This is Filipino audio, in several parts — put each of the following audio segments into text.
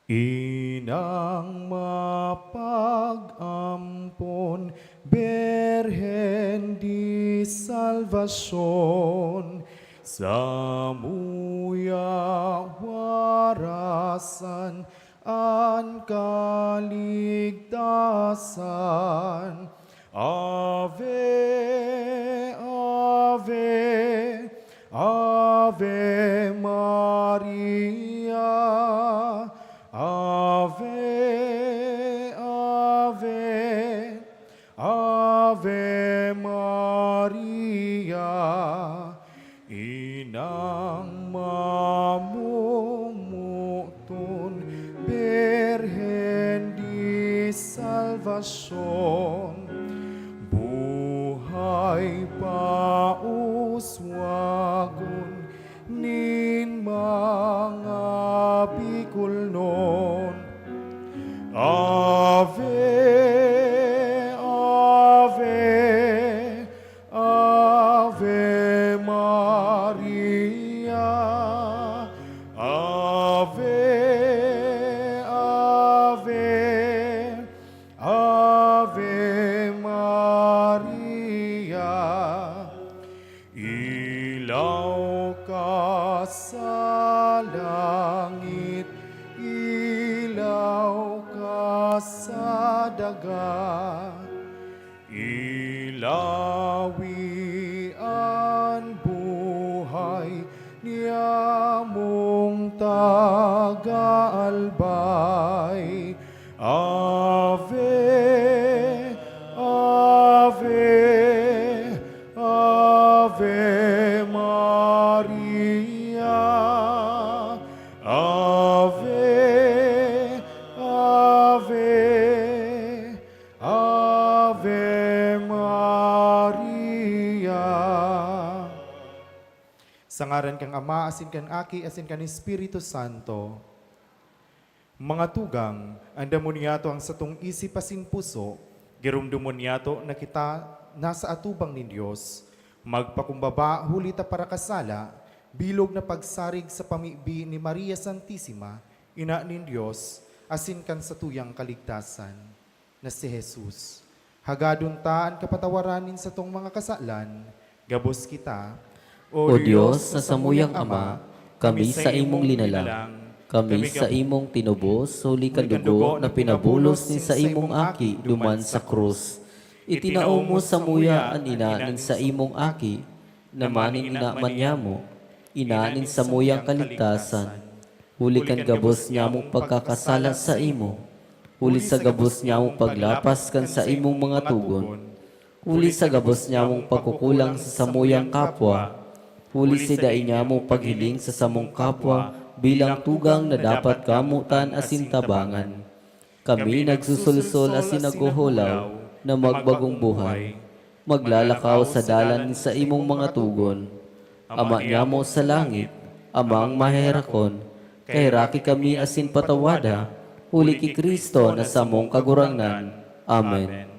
Inang mapag-ampon, Berhen di Salvacion, sa muya warasan, an kaligtasan. Ave, Ave, Ave Maria. Ave, Ave, Ave Maria, inang mamumuton, Berhen di Salvacion, buhay pauswagon, nin mga bikulnon. Ave, Ave, Ave Maria. Ave, Ave, Ave Maria. Ilaw ka sa langit, ilaw ka sa daga, ilawi ang buhay niya mong taga-albay. Ave, Ave, Ave Maria. Ave, Ave, Ave Maria. Sa ngaran kang Ama, asin kang Aki, asin kang Espiritu Santo. Mga tugang, andamon niyato ang satong isip asin puso, girumdumon niyato na kita nasa atubang ni Diyos, magpakumbaba hulita para kasala, bilog na pagsarig sa pamibi ni Maria Santissima, ina ni Diyos, asin kan sa tuyang kaligtasan, na si Jesus. Hagadon ta ang kapatawaranin sa tong mga kasalan, gabos kita, O Diyos, sa samuyang Ama, kami sa imong linalang, kami sa imong tinubos, huli ka dugo na pinabulos ni sa imong aki duman sa krus. Itinao mo sa muya an inanin sa imong aki, namanin inaman niya mo, inanin sa muyang kaligtasan. Huli kan gabos niya mong pagkakasala sa imo, huli sa gabos niya mong paglapas kan sa imong mga tugon, huli sa gabos niya mong pagkukulang sa samuyang kapwa, huli si daing niya mong paghiling sa samong kapwa, bilang tugang na dapat kamutan asin tabangan. Kami nagsusulsol asin naguhulaw na magbagong buhay, maglalakaw sa dalan sa imong mga tugon. Ama niya mo sa langit, amang maherakon, kay raki kami asin patawada, huli ki Kristo na samong kagurangnan. Amen.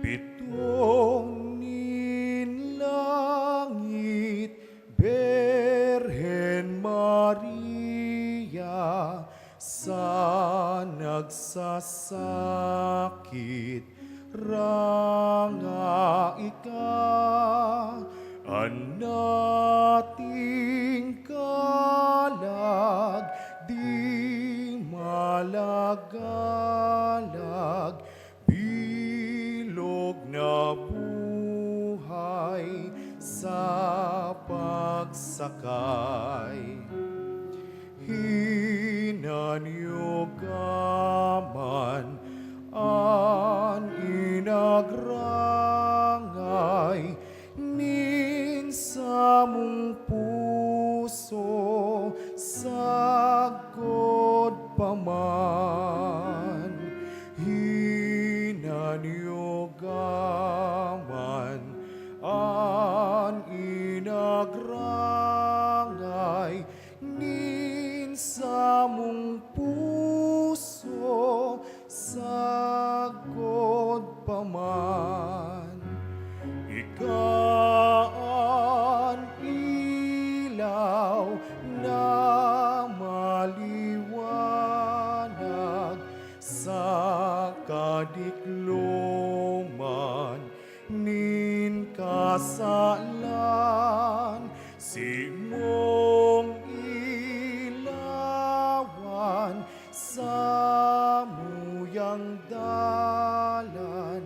Pitong nin langit, Berhen Maria, sa nagsasakit, ranga ika, ang nating kalag, di malagalag, bilog na buhay sa pagsakay. Hinanyugaman an inagrangay, nin sa mong puso sagod paman. Hinanyugaman an inagrangay, nin sa mong puso sa paman. Ikaan ilaw na maliwanag sa kadikloman nin kasalan, si mong ilawan sa muyang dalan,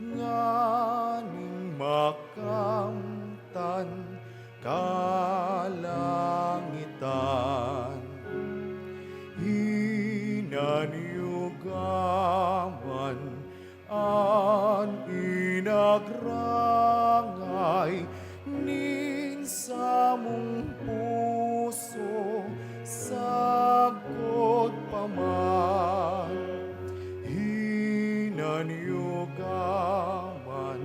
nganing makamtan kalangitan. Hinaniugaman an inagrangay nin sa mong puso, sagot paman. Hinaniugaman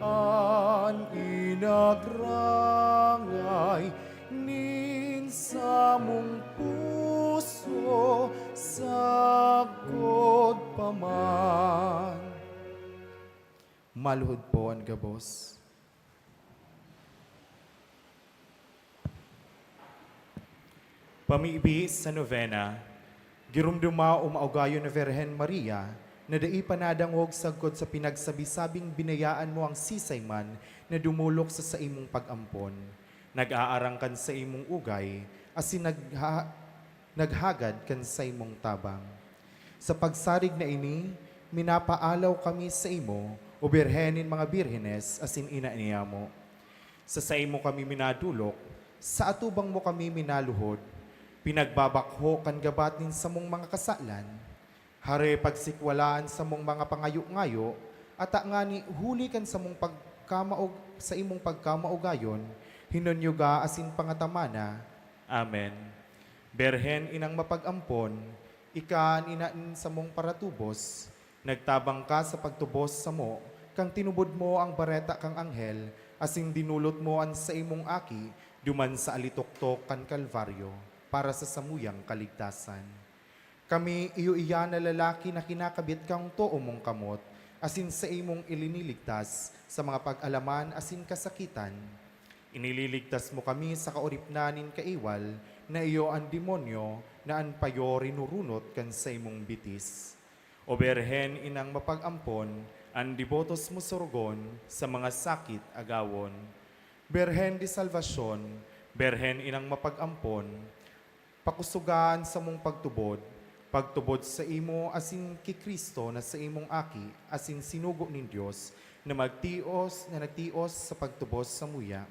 an inagrangay nin sa mong puso, sagot paman. Maluhod po ang gabos. Pamiibi sa novena, girumduma umaugayo na Virhen Maria, na dai panadangog sagkod sa pinagsabisabing binayaan mo ang sisayman na dumulok sa imong pag-ampon. Nag-aarang kan sa imong ugay, asin naghagad kan sa imong tabang. Sa pagsarig na ini, minapaalaw kami sa imo, o birhenin mga birhenes, asin ina niya mo. Sa imo kami minadulok, sa atubang mo kami minaluhod, pinagbabakho kan gabatin sa mong mga kasalan, hare pagsikwalaan sa mong mga pangayo-ngayo, at ngani huli kan sa mong pagkamaog sa imong pagkamaugayon, hinonyuga asin pangatamana. Amen. Berhen inang mapag-ampon, ikaan inain sa mong paratubos, nagtabang ka sa pagtubos sa mo, kang tinubod mo ang bareta kang anghel, asing dinulot mo an sa imong aki, duman sa alitoktok kan Kalbaryo, para sa samuyang kaligtasan. Kami iyo iya na lalaki na kinakabit kang too mong kamot, asin sa imong iliniligtas sa mga pag-alaman asin kasakitan. Inililigtas mo kami sa kauripnanin kaiwal, na iyo ang demonyo na an payo rinurunot kan sa imong bitis. O Berhen inang mapag-ampon, ang dibotos mo sorgon sa mga sakit agawon. Berhen di salvasyon, Berhen inang mapag-ampon, pakusugaan sa mong pagtubod sa imo asin ki Kristo na sa imong aki, asin sinugo nin Dios na nagtios sa pagtubos sa muya.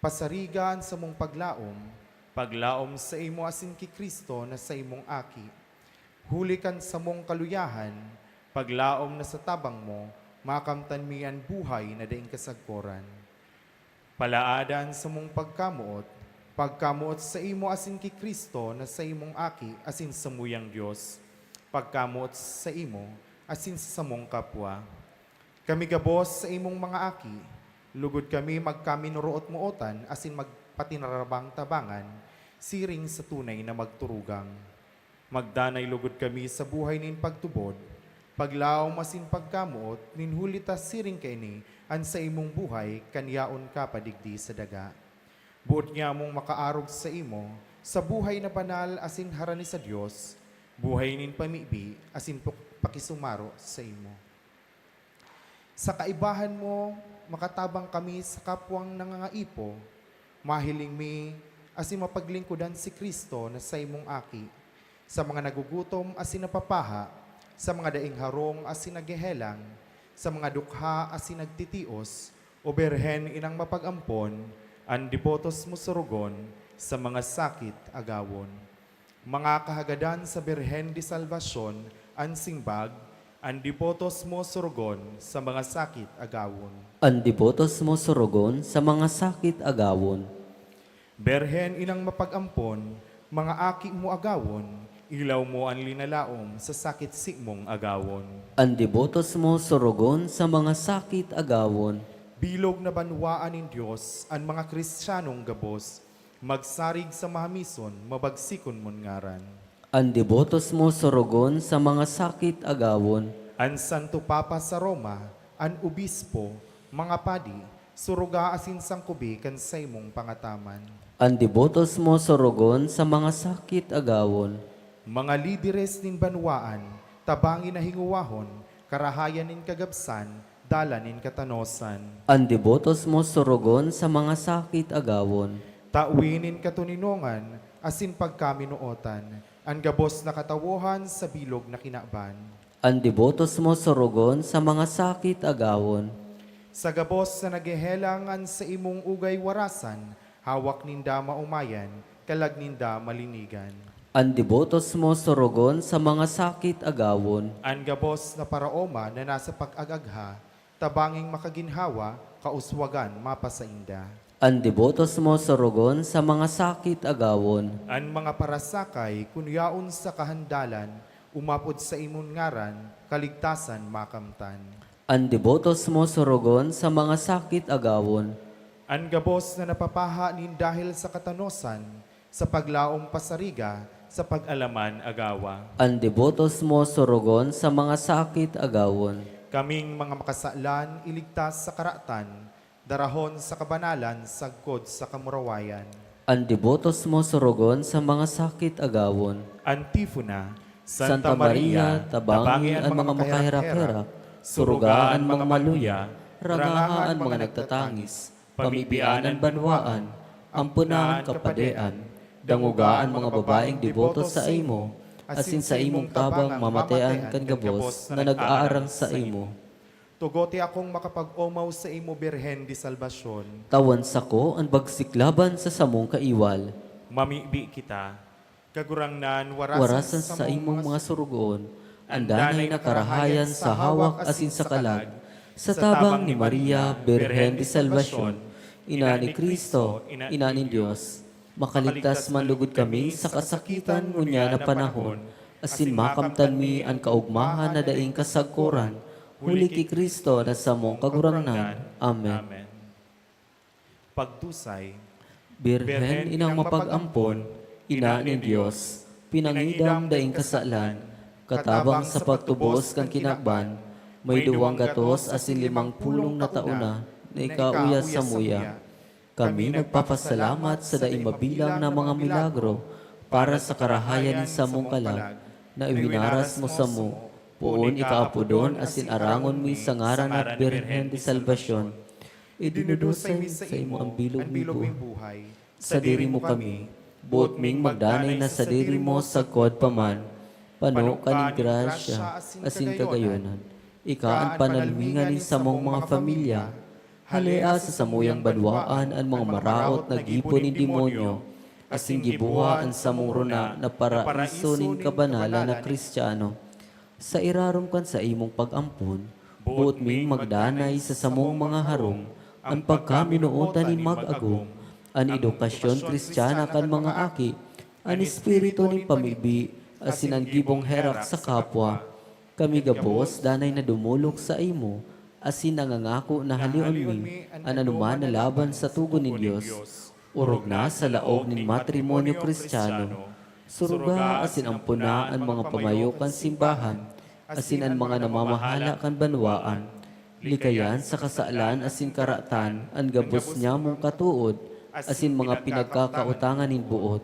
Pasarigan sa mong paglaom sa imo asin ki Kristo na sa imong aki. Hulikan sa mong kaluyahan, paglaom na sa tabang mo, makamtan mian buhay na daing kasagporan. Palaadan sa mong pagkamuot sa imo asin ki Kristo na sa imong aki, asin sa muyang Dios, pagkamuot sa imo asin sa mong kapwa. Kami gabos sa imong mga aki, lugod kami magkaminuroot mootan, asin magpatinarabang tabangan, siring sa tunay na magturugang. Magdanay lugod kami sa buhay nin pagtubod, paglaom asin pagkamuot, nin hulita siring kaini, an sa imong buhay, kanyaon ka padigdi sa daga. Buot niya mong makaarog sa imo, sa buhay na banal asin harani sa Dios, buhay nin pamibi, asin pakisumaro sa imo. Sa kaibahan mo, makatabang kami sa kapwang nangangaipo, mahiling mi, asin mapaglingkudan si Kristo na sa imong aki, sa mga nagugutom asin napapaha, sa mga daing harong asin naghehelang, sa mga dukha asin nagtitios, o Berhen inang mapag-ampon, ang dibotos mo surugon sa mga sakit agawon. Mga kahagadan sa Berhen di Salvasyon, ang singbag, ang dibotos mo surugon sa mga sakit agawon. Ang dibotos mo surugon sa mga sakit agawon. Berhen inang mapag-ampon, mga aki mo agawon, ilaw mo ang linalaom sa sakit sikmong agawon. Ang dibotos mo surugon sa mga sakit agawon. Bilog na banwaan nin Diyos, ang mga Kristiyanong gabos, magsarig sa mahamison, mabagsikon mon ngaran. Ang dibotos mo surugon sa mga sakit agawon. an Santo Papa sa Roma, an Obispo, mga padi, suruga asin sangkubi kan sa imong pangataman. Ang debotos mo sorogon sa mga sakit agawon. Mga lideres nin banwaan, tabangin na hinguwahon, karahayan nin kagabsan, dalan nin katanosan. Ang debotos mo sorogon sa mga sakit agawon. Tawinin katuninongan, asin pagkaminuotan, ang gabos na katawuhan sa bilog na kinaban. Ang debotos mo sorogon sa mga sakit agawon. Sa gabos na nagehelangan sa imong ugay warasan, hawak ninda maumayan, kalag ninda malinigan. Ang debotos mo sorogon sa mga sakit agawon. Ang gabos na paraoma na nasa pag-agagha, tabanging makaginhawa, kauswagan mapasainda. Ang debotos mo sorogon sa mga sakit agawon. Ang mga parasakay, kunyaon sa kahandalan, umapod sa imong ngaran, kaligtasan makamtan. Ang debotos mo sorogon sa mga sakit agawon. Ang gabos na napapaha nin dahil sa katanosan, sa paglaom pasariga, sa pag-alaman agawa. Ang debotos mo sorogon sa mga sakit agawon. Kaming mga makasalan, iligtas sa karatan, darahon sa kabanalan, sagkod sa kamurawayan. Ang debotos mo sorogon sa mga sakit agawon. Antifona, Santa Maria, tabangin ang mga makahirap-hirap, surugaan mga maluya, rangahaan mga nagtatangis, pamibiyaan banwaan, ampunan kapadean, dangugaan mga babaeng deboto sa imo, asin sa imong tabang mamatayan kan gabos na nag-aarang sa imo. Tugote akong makapag-omaw sa imo, Birhen di Salvasyon. Tawan sako ang bagsiklaban sa samong kaiwal, Mamibi kita, kagurangnan, warasan sa imong mga surugoon, andanay na karahayan sa hawak asin sa kalag, sa tabang ni Maria, Birhen di Salvasyon, ina ni Kristo, ina ni Diyos, makaligtas man lugod kami sa kasakitan ngunya na panahon, asin makamtan mi ang kaugmahan na daing kasagkuran, huli ki Kristo na sa mong kagurangnan. Amen. Pagdusay, Birhen inang mapag-ampon, ina ni Diyos, pinangidam daing kasalan, katabang sa pagtubos kang kinakban, may duwang gatos asin 50 na tauna na ikauya sa muya. Kami nagpapasalamat sa daing mabilang na mga milagro para sa karahayan ni sa mong kalag na iwinaras mo sa mo, puon ikaapudon asin arangon mi sa ngaran at Birhen di Salvasyon. Idinudusay sa imo ang bilog mi buhay. sa diri mo kami, buot ming magdanay na sa diri mo sa kod paman, pano kaning grasya, asin kagayonan. Ika ang panalmingan ni sa mong mga pamilya, halea sa samuyang banwaan ang mga maraot na gipo ni demonyo, asin gibuha ang samuruna na paraiso ning kabanala na Kristiyano. Sa irarom kan sa imong pag-ampon, buot ming magdanay sa samong mga harong, ang pagkaminuotan ni mag-agong, ang edukasyon Kristiyana kan mga aki, ang espiritu ni pamibi, asin ang gibong herak sa kapwa. Kami gabos danay na dumulok sa imo, asin nangangako na halion mi, ang anuman na laban sa tugon ni Dios. Urog na sa laog ning matrimonyo Kristiyano, suruga asin ampuna ang mga pamayokan simbahan, asin ang mga namamahala kan banwaan, likayan sa kasaalan asin karatan, ang gabos niya mong katuod, asin mga pinagkakautangan nin buot.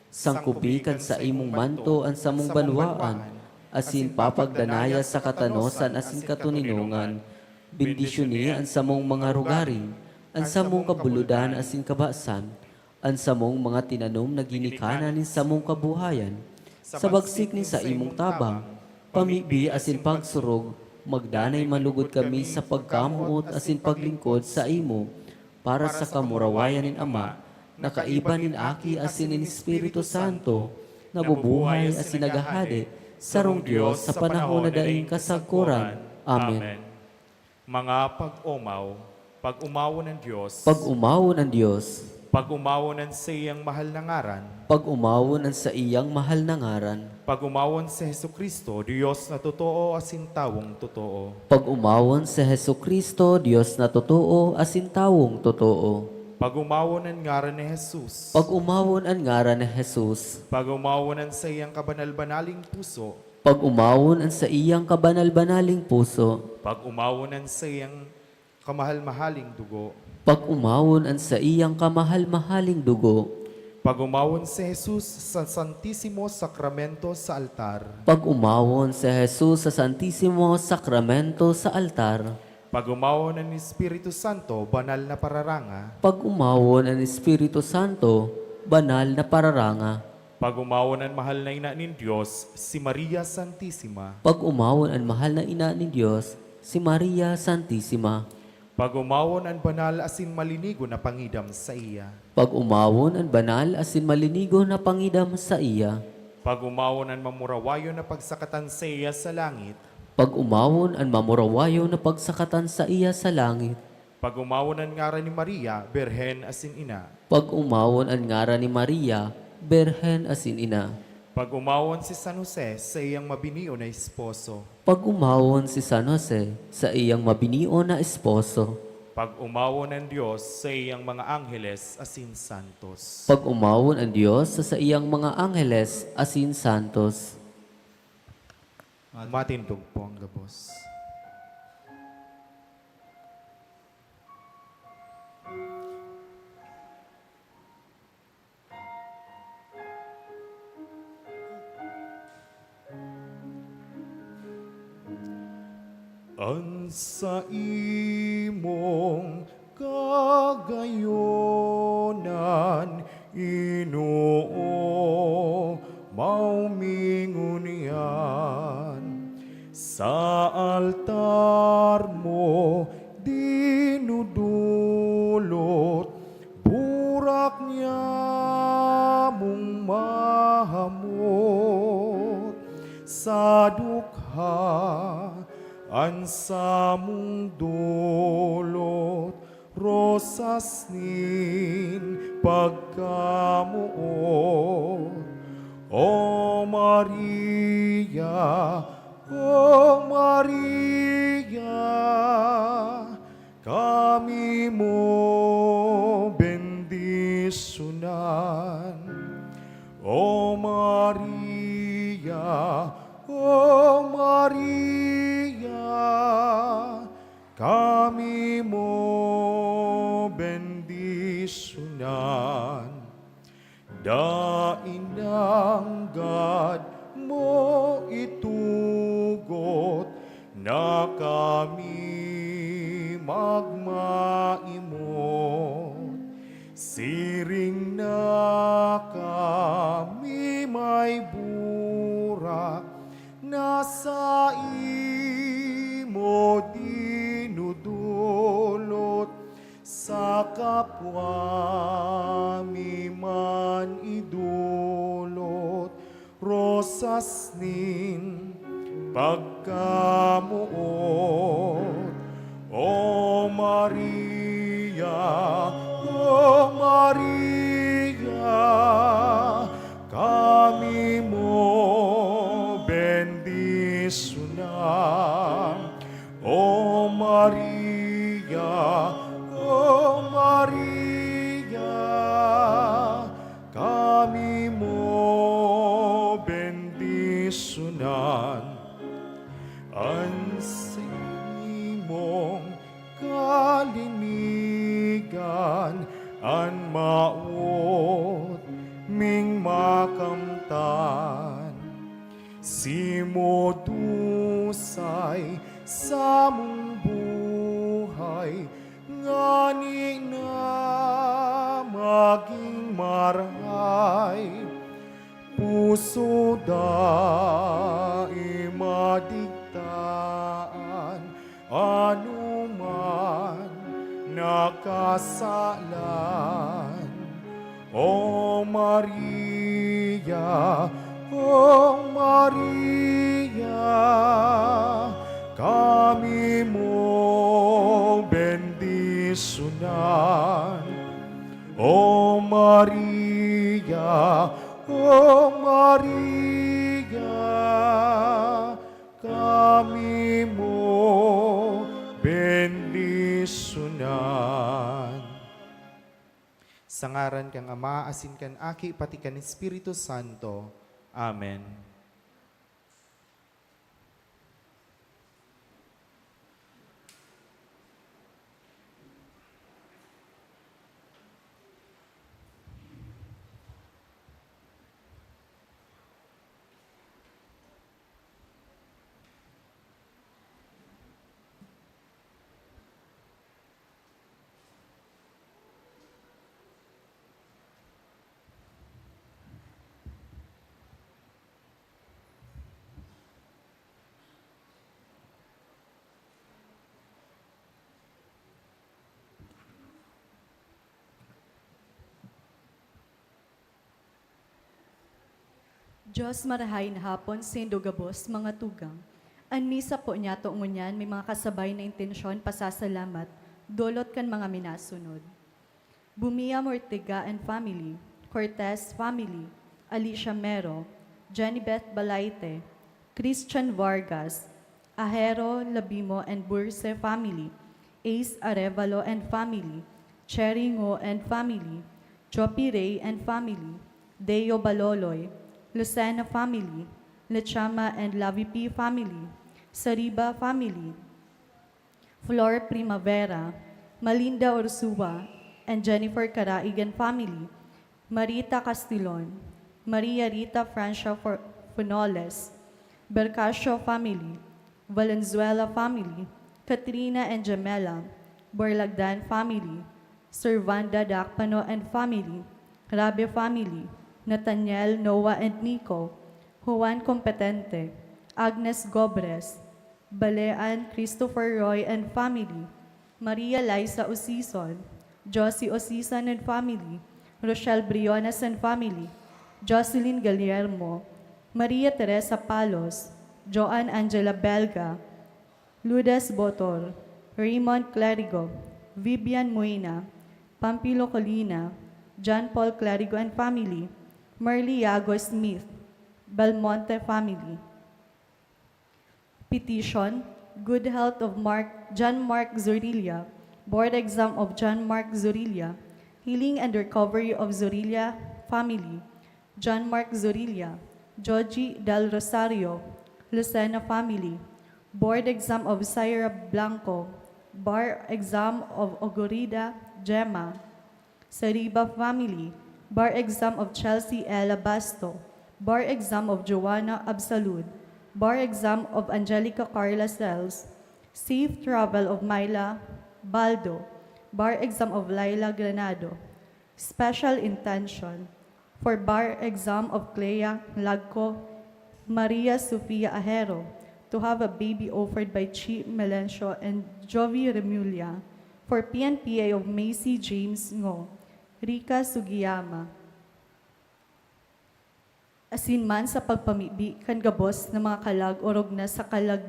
Sangkubikan sa imong manto ang samong banwaan, asin papagdanaya sa katanosan asin katuninungan, bendisyoni ang samong mga rugaring, ang samong kabuludan asin kabasan, ang samong mga tinanom na ginikanan ni samong kabuhayan, sa bagsik ni sa imong tabang, pamibi asin pagsurog, magdanay malugod kami sa pagkamuot asin paglingkod sa imo, para sa kamurawayan nin Ama, nakaiba nin Aki asin nin Espiritu Santo, nabubuhay asin nagahade, sarong Diyos sa panahon na daing kasagkuran. Amen. Mga pag-umaw ng Diyos, Pag-umawo ng Diyos, pag-umaw sa iyang mahal na ngaran, pag-umawo ng sa iyang mahal na ngaran, pag-umawon sa Hesukristo, Diyos na totoo asin tawong totoo. pag-umawon sa Heso Kristo, Diyos na totoo, asin tawong totoo. Pag-umawon ang ngaran ni Jesus, Pag-umawon ang ngaran ni Jesus, pag-umawon sa iyang kabanal-banaling puso, Pag-umawon ang sa iyang kabanal-banaling puso, Pag umawonan sa iyang kamahal-mahaling dugo, pag-umawon ang sa iyang kamahal-mahaling dugo, pag umawon si Jesus sa Santisimo Sakramento sa altar, pag-umawon si Jesus sa Santisimo Sakramento sa altar, pag umawon ng Espiritu Santo, banal na pararanga, pag-umawon ang Espiritu Santo, banal na pararanga, pag umawon ang mahal na ina ng Diyos, si Maria Santissima, pag-umawon ang mahal na ina ni Diyos, si Maria Santissima, pag umawon ang banal asin malinigo na pangidam sa iya, pag-umawon ang banal asin malinigo na pangidam sa iya, pag umawon ang mamurawayo na pagsakatan sa iya sa langit, pag-umawon ang mamurawayo na pagsakatan sa iya sa langit, pag umawon ang ngaran ni Maria, Berhen asin ina, pag-umawon ang ngaran ni Maria, Berhen asin ina, pag umawon si San Jose sa iyang mabinio na esposo, pag-umawon si San Jose sa iyang mabinio na esposo, pag umawon ang Diyos sa iyang mga angheles asin santos. pag-umawon ang Diyos sa iyang mga angheles asin santos. Matindog po ang gabos. Ang sa imong kagayonan, Ginoo, maumingon yan. Sa altar mo dinudulot, burak niya mong mahamot. Sa dukha ansa mong dulot, rosas nin pagkamuot. O Maria, O Maria, kami mo bendisyonan. O Maria, O Maria, kami mo bendisyonan. Dain ng God mo itugot, na kami magmaimot. Siring na kami may burak, nasa imo dinudulot, sa kapwa mi man idulot, rosas nin pagkamuot. O Maria, O Maria, kami mo bendisyonan. O Maria, O Maria, kami mo bendisyonan. Ang mong kalinigan, an maot ming makamtan. Simo dusay sa mong buhay, ngani na maging marhay. Puso da imadigtaan, anuman nakasalan. O Maria, O Maria, kami mo bendisyonan. O Maria, O Maria, kami mo bendisyonan. Sa ngaran kang Ama, asin kan Aki, pati kan Espiritu Santo. Amen. Diyos marahay na hapon, sendo gabos, mga tugang. An misa po niya to ngunyan, may mga kasabay na intensyon, pasasalamat, dolot kan mga minasunod. Bumia Mortiga and family, Cortez family, Alicia Mero, Jenny Beth Balaite, Christian Vargas, Ahero Labimo and Burse family, Ace Arevalo and family, Cherry Ngo and family, Chopi Ray and family, Deo Baloloy, Lucena family, Lechama and Lavi P family, Sariba family, Flor Primavera, Malinda Ursua, and Jennifer Caraigan family, Marita Castillon, Maria Rita Francia Funoles, Bercasio family, Valenzuela family, Katrina and Jamela, Borlagdan family, Servanda Dakpano and family, Rabe family, Nathaniel, Noah and Nico, Juan Competente, Agnes Gobres, Balean Christopher Roy and family, Maria Liza Osison, Josie Osisan and family, Rochelle Briones and family, Jocelyn Guillermo, Maria Teresa Palos, Joan Angela Belga, Lourdes Botor, Raymond Clerigo, Vivian Muina, Pampilo Colina, John Paul Clerigo and family, Merly Yago Smith, Belmonte family. Petition, good health of John Mark Zorilla, board exam of John Mark Zorilla, healing and recovery of Zorilla family, John Mark Zorilla, Georgie Del Rosario, Lucena family, board exam of Syra Blanco, bar exam of Ogorida Gemma, Sariba family, bar exam of Chelsea Ella Basto, bar exam of Joanna Absalud, bar exam of Angelica Carla Sells, safe travel of Myla Baldo, bar exam of Laila Granado, special intention for bar exam of Clea Lagco, Maria Sofia Ahero, to have a baby offered by Chi Melencio and Jovi Remulia, for PNPA of Macy James Ngo, Rika Sugiyama. Asin man sa pagpamibi kan gabos ng mga kalag orog na sa kalag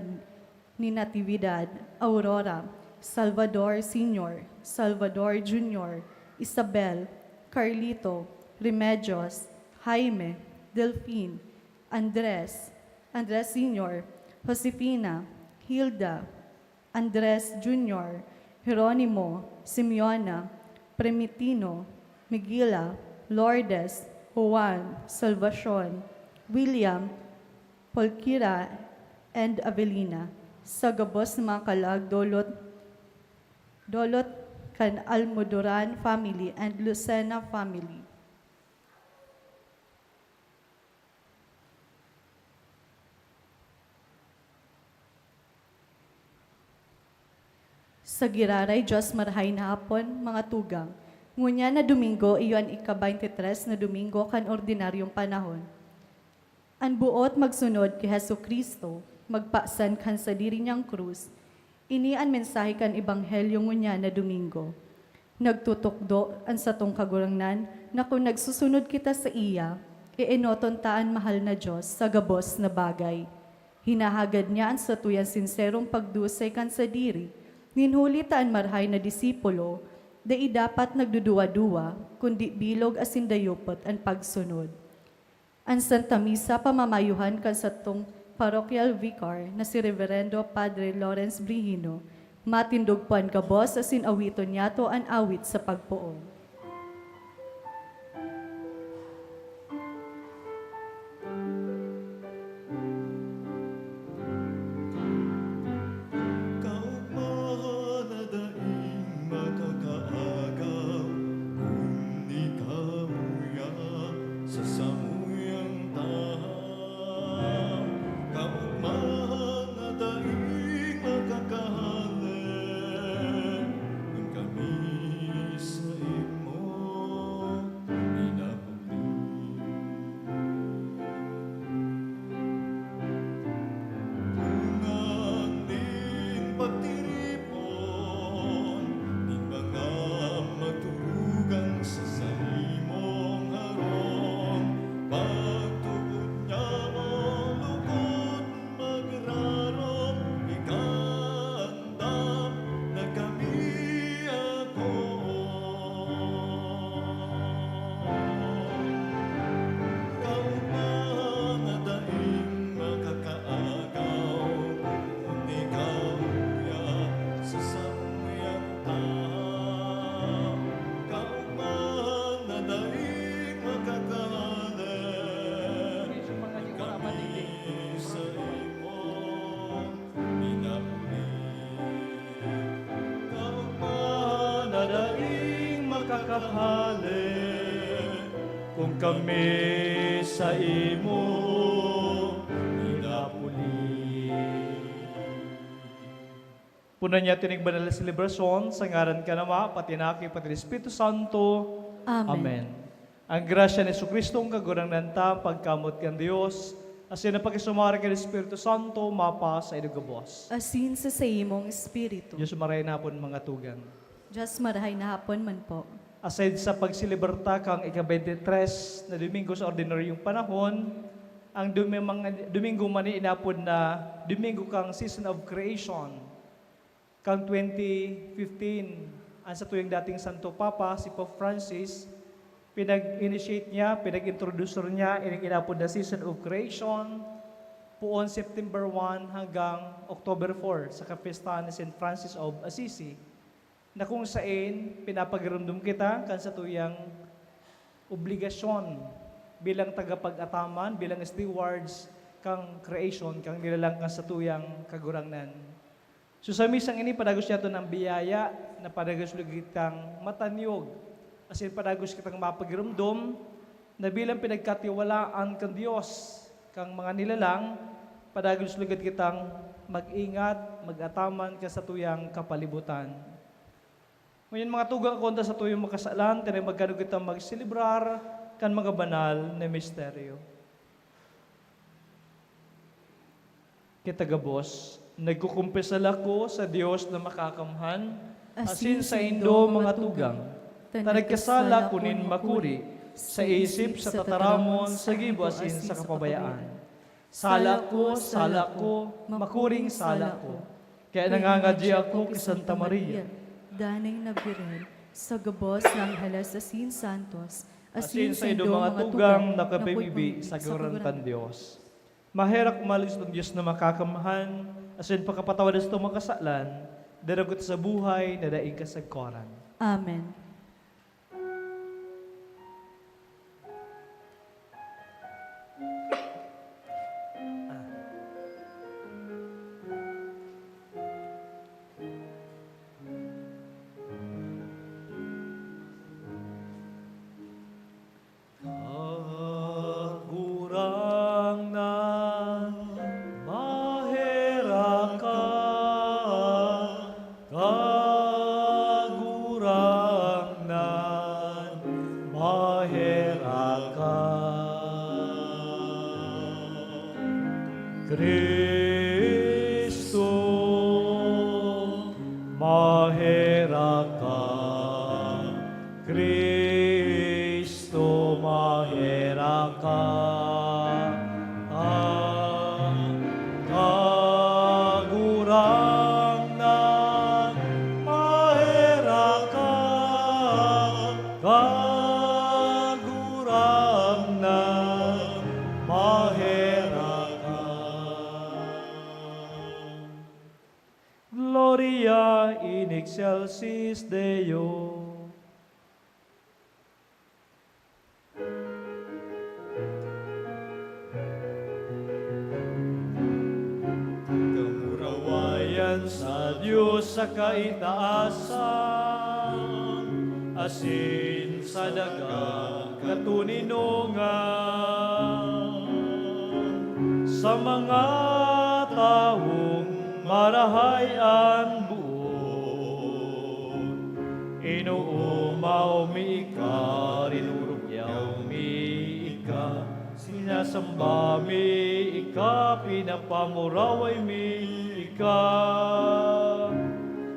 ni Natividad, Aurora, Salvador Sr., Salvador Jr., Isabel, Carlito, Remedios, Jaime, Delphine, Andres, Andres Sr., Josefina, Hilda, Andres Jr., Jeronimo, Simeona, Premitino, Miguela, Lourdes, Juan, Salvacion, William, Polkira, and Avelina. Sa gabos ng mga kalag, Dolot kan Almodoran family and Lucena family. Sa giraray, Diyos marahay na hapon, mga tugang. Ngunya na Domingo, iyon ika-23 na Domingo kan ordinaryong panahon. Ang buot magsunod kay Hesu Kristo, magpasan kan sa diri niyang krus, ini ang mensahe kan Ebanghelyo ngunya na Domingo. Nagtutukdo ang satong kagurangnan na kung nagsusunod kita sa iya, iinotontaan mahal na Diyos sa gabos na bagay. Hinahagad niya ang satuyan sinserong pagdusay kan sa diri, ninhulitaan marhay na disipulo, dai dapat nagduduwa-duwa, kundi bilog asin dayupot ang pagsunod. Ang Santa Misa pamamayuhan kan sa tong parochial vicar na si Reverendo Padre Lawrence Brihino, matindog po ang gabos asin awiton niya to ang awit sa pagpoon. Kaugmahan na daing makakaagaw, kung ikaw ya sa samuyang tahaw. Kaugmahan na daing makakahalin, kung kami sa imo kakapali kung kami sa imo inapuli. Punan niya tinig banal na selebrasyon sa ngaran ka nama, pati na kay pati Espiritu Santo. Amen. Ang grasya ni Jesucristo ang kagurang nanta, pagkamot kang Diyos, asin na pagkisumari kay Espiritu Santo, mapa sa idugabos. Asin sa imong espiritu. Diyos maray na po mga tugan. Diyos marahay na hapon man po. Aside sa pagsiliberta kang ika-23 na Domingo sa ordinaryong panahon, ang Domingo mani inapod na Domingo kang Season of Creation, kang 2015, ang sa tuyong dating Santo Papa, si Pope Francis, pinag-initiate niya, pinag-introducer niya, inapod na Season of Creation, puon September 1 hanggang October 4 sa kapistahan ni St. Francis of Assisi, na kung saan pinapagramdam kita kan sa tuyang obligasyon bilang tagapag-ataman, bilang stewards kang creation, kang nilalang kan sa tuyang kagurangnan. So sa misang ini, padagos niya ito ng biyaya na padagos kitang matanyog, as in padagos kitang mapagramdam na bilang pinagkatiwalaan kang Diyos, kang mga nilalang, padagos lugat kitang mag-ingat, mag-ataman ka sa tuyang kapalibutan. Ngayon mga tugang konta sa tuyong makasalan, tinay magkano kita magsilibrar kan mga banal na misteryo. Kita gabos, nagkukumpesal ako sa Diyos na makakamhan, asin sa indo mga tugang, tanagkasala kunin makuri, sa isip, sa tataramon, sa gibo, asin sa kapabayaan. Sala ko, makuring sala ko. Kaya nangangadya ako kay Santa Maria, Danay na Birhen, sa gabos ng halas asin santos, asin sa ido mga tugang nakapimibi sa garantan Diyos. Maherak umalis ng Diyos na makakamahan, asin pagkapatawad sa itong makasalan, daragot sa buhay na daing kasagkoran. Amen. Kagurang na mahera ka, kagurang na mahera ka. Kristo, mahera ka. Kristo, mahera ka. Kagurang na mahera ka. Kagurang na mahera ka. Gloria in excelsis Deo. Kamurawayan sa Diyos sa kaitaasan, asin sa dagang katuninungan, sa mga taong marahayan buon, inuumaw mi ka, rinurugyaw mi ka, sinasamba mi ika, pinapamuraway mi ika,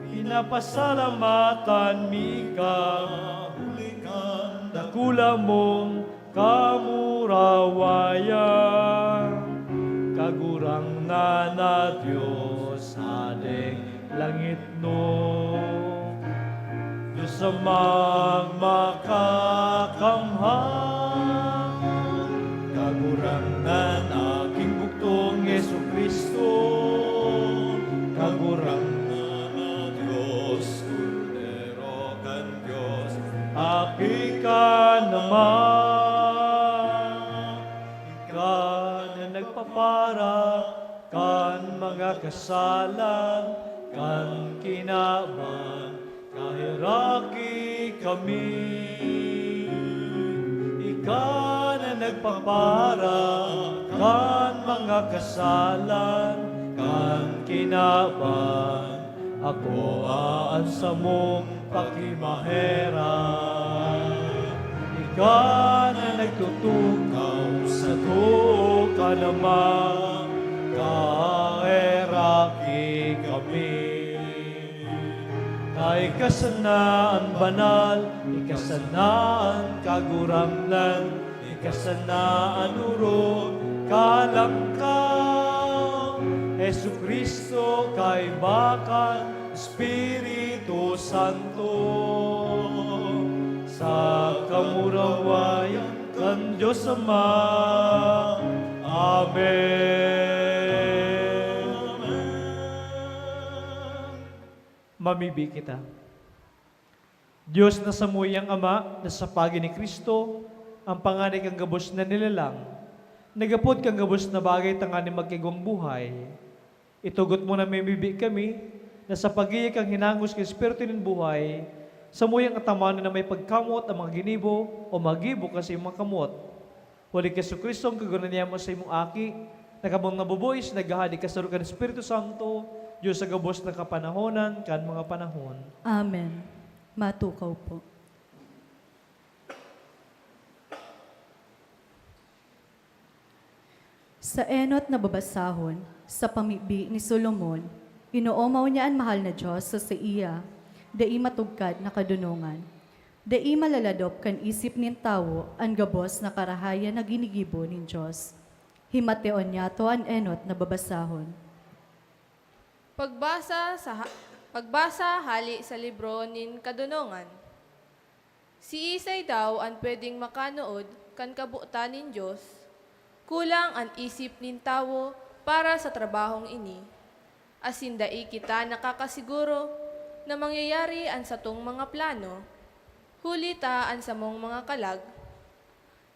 pinapasalamatan mi ka, hulikan dakula mong kamurawayan, kagurang na Diyos ading langit no, Diyos amang makakamhan, kagurang na aking buktong Yesu Kristo, kagurang na Diyos, Kordero kan Diyos, aki ka naman, ika na nagpapara kan mga kasalan, kan kinaban, kahiraki kami. Ika na nagpapara kan mga kasalan, kan kinaban, ako aan sa mong pakimahera. Ika na nagtutukaw sa to ka naman, kaeraki kami. Na ikasanaan banal, ikasanaan kagurangnan, ikasanaan urong kalangkang. Jesu Kristo kay bakan, Espiritu Santo, sa kamurawayan kan Diyos Ama. Amen. Mamibi kita. Diyos na samuyang Ama, na sa pagi ni Kristo, ang panganay kang gabos na nilalang, nagapod kang gabos na bagay tangani magkigwang buhay. Itugot mo na mamibi kami, na sa pagiya kang hinangos kay Espiritu ng buhay, samuyang atamano na may pagkamot ang mga ginibo o magibo kasi yung mga kamot. Huli kay Jesu Kristo ang kagunan niya mo sa imong aki, nakamang nabubuis, naghahadi ka sa rukan ng Espiritu Santo, Diyos sa gabos na kapanahonan, kan mga panahon. Amen. Matukaw po. Sa enot na babasahon, sa pamibi ni Solomon, inoomaw niya ang mahal na Diyos sa iya, dai matugkad na kadunungan. Dai malaladop kan isip nin tawo, ang gabos na karahayan na ginigibo nin Diyos. Himateon niya to ang enot na babasahon. Pagbasa hali sa libro nin kadunungan. Si Isay daw ang pwedeng makanood kan kabuutan nin Diyos, kulang ang isip nin tawo para sa trabahong ini. Asin dai kita nakakasiguro na mangyayari ang satong mga plano, huli ta ang samong mga kalag,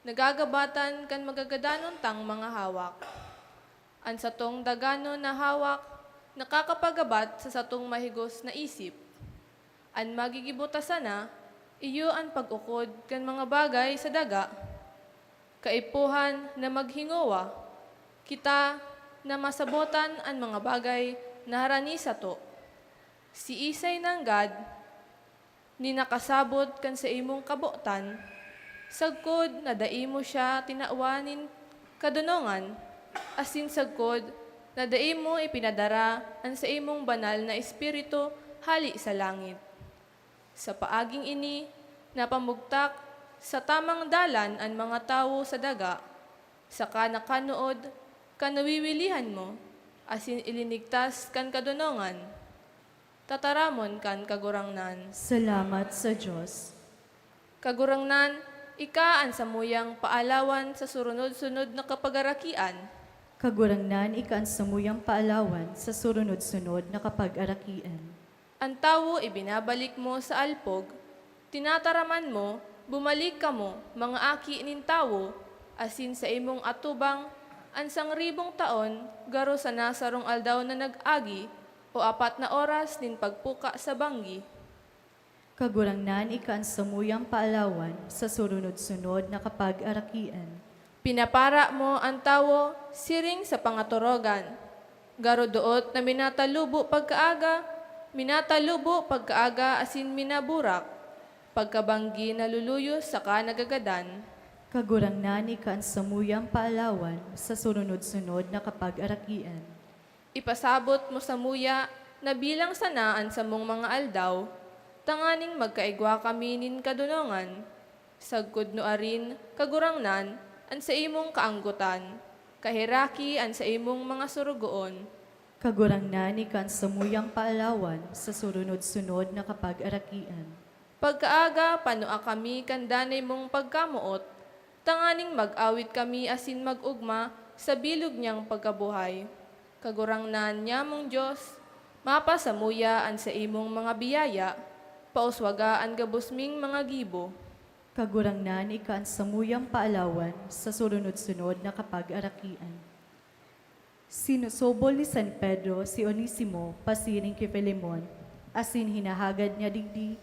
nagagabatan kan magagadanon tang mga hawak. Ang satong dagano na hawak, nakakapagabat sa satong mahigos na isip. Ang magigibutasan na, iyo ang pag-ukod kan mga bagay sa daga, kaipuhan na maghingowa, kita na masabotan ang mga bagay na harani sa to. Si Isay ng God, ni nakasabot kan sa imong kabuotan, sagkod na daimo siya tinaawanin kadunongan, asin sagkod na daimo ipinadara ang sa imong banal na espiritu hali sa langit. Sa paaging ini, napamugtak sa tamang dalan ang mga tao sa daga, sa kanakanood, kanawiwilihan mo, asin ilinigtas kan kadunongan, tataramon kan kagurangnan. Salamat sa Diyos. Kagurangnan, ika ang samuyang paalawan sa surunod-sunod na kapagarakian, Kagurangnan ikaan samuyang paalawan sa surunod-sunod na kapag-arakian. ang tawo ibinabalik mo sa alpog, tinataraman mo, bumalik ka mo, mga aki nin tawo, asin sa imong atubang, ansang 1,000 taon, garo sa nasarong aldaw na nag-agi, o 4 na oras nin pagpuka sa banggi. Kagurangnan ikaan samuyang paalawan sa surunod-sunod na kapag-arakian. Pinapara mo ang tawo, siring sa pangatorogan. Garo doot na minatalubo pagkaaga asin minaburak. Pagkabanggi naluluyos saka nagagadan. Kagurangnan ikaan samuyang paalawan sa surunod-sunod na kapag-arakian. Ipasabot mo sa muya na bilang sanaan sa mong mga aldaw, tanganing magkaigwa kami nin kadunongan. Sagkod no arin, kagurangnan, an sa imong kaanggutan, kahiraki an sa imong mga surugoon. Kagurangnan ikaan samuyang paalawan sa surunod-sunod na kapag-arakian. Pagkaaga, panua kami kandanay mong pagkamuot, tanganing mag-awit kami asin mag-ugma sa bilog niyang pagkabuhay. Kagurangnan niya mong Diyos, mapasamuya an sa imong mga biyaya, pauswaga an gabusming mga gibo. Kagurangnan ikaan samuyang paalawan sa surunod-sunod na kapag-arakian. Sinusobol ni San Pedro si Onesimo pasiring kay Filemon, asin hinahagad niya digdi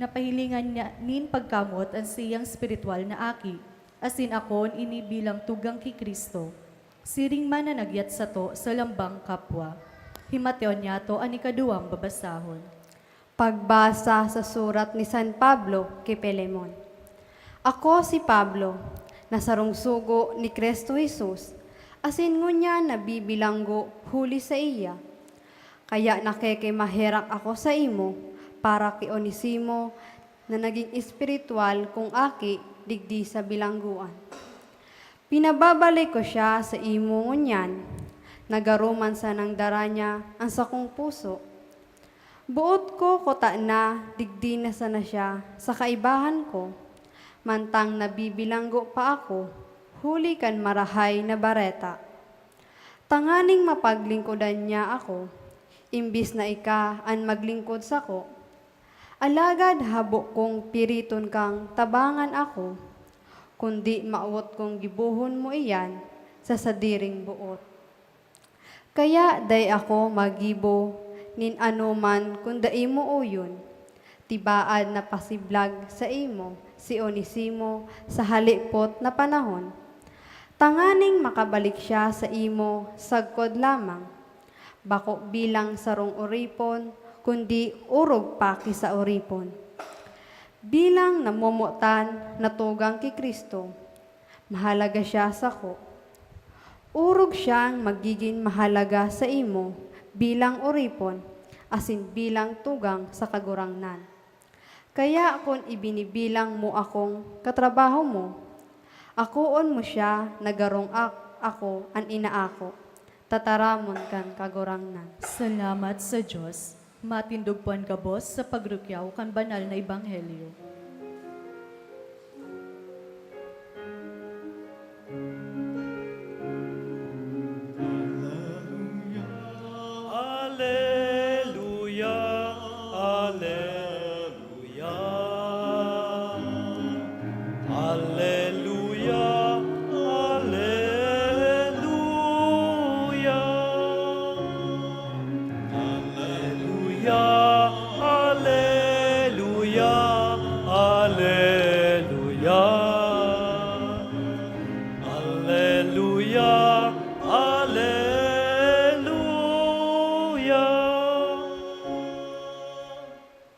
napahilingan niya nin pagkamot ang siyang spiritual na aki, asin akon inibilang tugang ki Kristo. Siring man na nagyat sa to sa lambang kapwa. Himateon niya to ang ikaduwang babasahon. Pagbasa sa surat ni San Pablo kay Pilemon. Ako si Pablo, nasarong sugo ni Kristo Jesus, asin ngunya nabibilanggo huli sa iya. Kaya nakikimahirak ako sa imo, para kay Onesimo na naging espiritual kung aki digdi sa bilangguan. Pinababalik ko siya sa imo ngunyan, nagaruman sa nang dara niya ang sakong puso. Buot ko kota na digdi na sana siya sa kaibahan ko, mantang nabibilanggo pa ako, huli kan marahay na bareta. Tanganing mapaglingkodan niya ako, imbis na ika an maglingkod sa ko. Alagad habo kong piriton kang tabangan ako, kundi maawot kong gibuhon mo iyan sa sadiring buot. Kaya day ako magibo nin anuman kung dai mo uyon, tibaad na pasiblag sa imo si Onesimo sa halipot na panahon. Tanganing makabalik siya sa imo sagkod lamang, bako bilang sarong uripon, kundi urog paki sa uripon. Bilang namumutan na tugang ki Kristo, mahalaga siya sa ko. Urog siyang magiging mahalaga sa imo bilang uripon, asin bilang tugang sa kagurangnan. Kaya kung ibinibilang mo akong katrabaho mo, akoon mo siya nagarong ako an inaako, tataramon kan kagurangnan. Salamat sa Diyos. Matindog puan ka, boss, sa pagrukyaw kan banal na ebanghelyo. Alleluia, alleluia. Alleluia, alleluia. Alleluia, alleluia, alleluia. Alleluia, alleluia.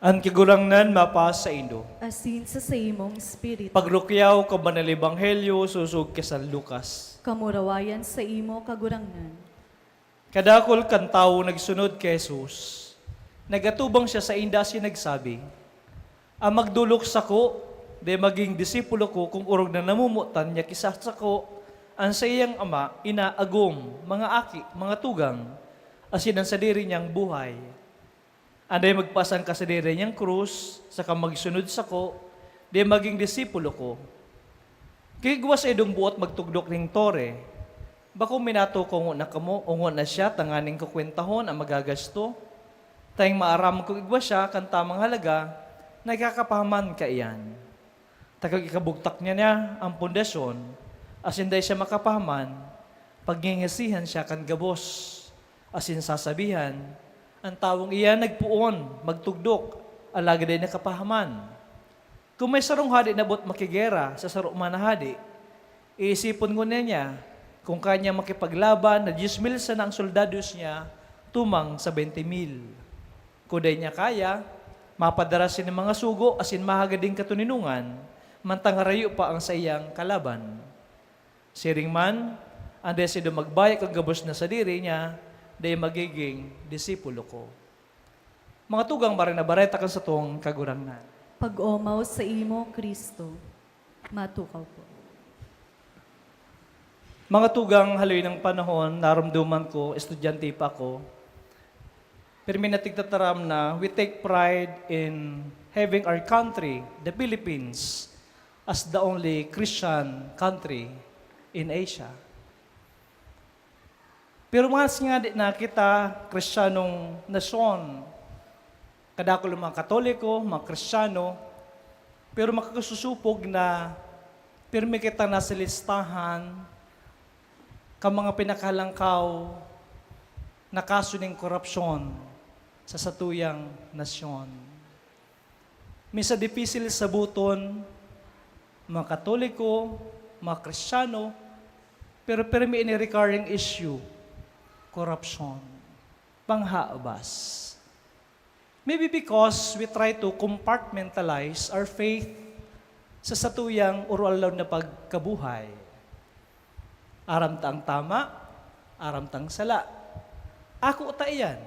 Ang kigurangnan mapas sa Indo. Asin sa imong espiritu. Paglukyaw ka banal ebanghelyo susug ka San Lucas. Kamurawayan sa imo kagurangnan. Kadakol kan tawo nagsunod kay Jesus. Nagatubang siya sa inda si nagsabi, ang magdulok sa ko, de maging disipulo ko kung urog na namumutan niya kisa sa ko, ang sa iyang ama, inaagom, mga aki, mga tugang, asin ang sadiri niyang buhay. Anday magpasan ka sa diri niyang krus, saka magsunod sa ko, de maging disipulo ko. Kigwas edong buot magtugdok ning tore, bako minato ko na kamo, ungon na siya, tanganing kukwentahon ang magagasto, tayong maaram ko igwas siya, kan tamang halaga, nagkakapahaman ka iyan. Takag ikabugtak niya ang pundasyon, as hindi siya makapahaman, pagngingisihan siya kan gabos, asin sasabihan, ang tawong iyan nagpuon, magtugdok, alaga din nakapahaman. Kung may sarong hadi na bot makigera sa sarong manahadi, iisipon ko niya, kung kanya makipaglaban na 10,000 sana ang soldados niya, tumang sa 20,000. Kuday niya kaya, mapadarasin ng mga sugo, asin mahagading katuninungan, mantang harayo pa ang sa iyang kalaban. Siring man, ang desido magbayag ang gabos na sa diri niya, day magiging disipulo ko. Mga tugang bareta ka sa tuong kagurangnan. Pag-omaw sa imo, Kristo. Matukaw po. Mga tugang haloy ng panahon, naramdaman ko, estudyante pa ko, pero may natigtataram na we take pride in having our country, the Philippines, as the only Christian country in Asia. Pero mas nga di na kita, Kristyanong nasyon, kadako mga Katoliko, mga Kristiyano, pero makakasusupog na pirmi kita na sa listahan ka mga pinakalangkaw na kaso ng korupsyon sa satuyang nasyon. Minsan dipisil sa buton, mga Katoliko, mga Kristiyano, pero may ini recurring issue, corruption, panghaabas. Maybe because we try to compartmentalize our faith sa satuyang uralaw na pagkabuhay. Aram tang tama, aram tang sala. Ako ta iyan.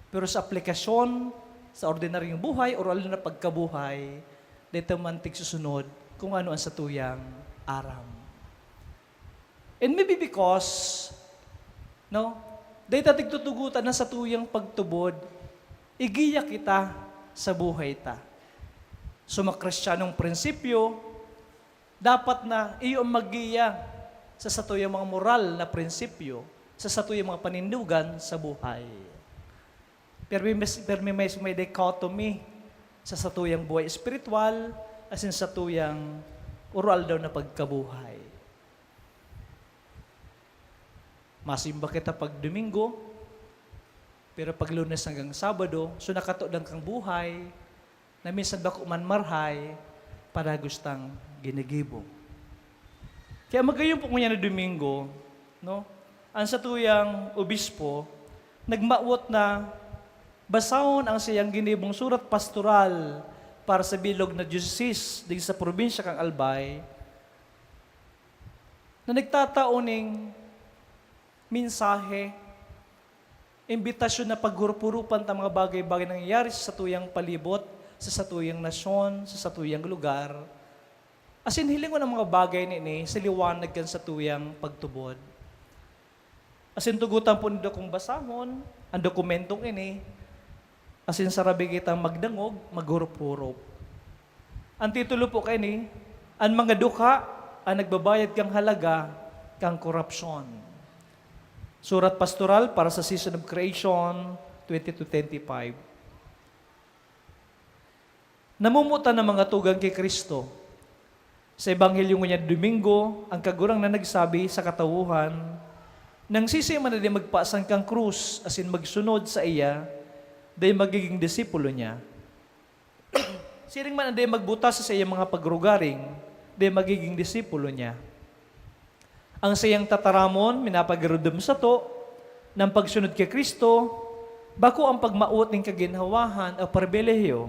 Pero sa aplikasyon, sa ordinaryong buhay, uralaw na pagkabuhay, dito mantig susunod kung ano ang satuyang aram. And maybe because, dito tigtutugutan na satuyang pagtubod, igiya kita sa buhay ta. So mga Kristiyanong prinsipyo, dapat na iyo magiya sa satuyang mga moral na prinsipyo, sa satuyang mga panindugan sa buhay. Pero may dichotomy sa satuyang buhay espiritual as in satuyang oral daw na pagkabuhay. Masimba kita pag Domingo, pero pag Lunes hanggang Sabado, so nakatuodang kang buhay, na minsan bako man marhay, para gustang ginigibo. Kaya magayon po ngayon na Domingo, ang satuyang obispo, nagmaot na basahon ang siyang ginibong surat pastoral para sa bilog na diocese din sa probinsya kang Albay, na nagtataoning mensahe, imbitasyon na paghurupurupan ta mga bagay-bagay nangyayari sa satuyang palibot, sa satuyang nasyon, sa satuyang lugar. As in, hiling ko ng mga bagay nini sa liwanag kan satuyang pagtubod. As in, tugutan po nito kong basahon, ang dokumentong ini, as in, sarabi kitang magdangog, maghurup-hurup. Ang titulo po kay ni, ang mga dukha, ang nagbabayad kang halaga, kang korupsyon. Surat pastoral para sa Season of Creation 20-25. Namumuta ng mga tugang kay Kristo. Sa Ebanghelyo niya Domingo, ang kagurang na nagsabi sa katawuhan, nang sisi man na di magpasang kang krus, as in magsunod sa iya, di magiging disipulo niya. Siring man na di magbutas sa iya mga pagrugaring, di magiging disipulo niya. Ang sayang tataramon, minapagarudom sa to, ng pagsunod kay Kristo, bako ang pagmaot ng kaginhawahan o pribilehiyo,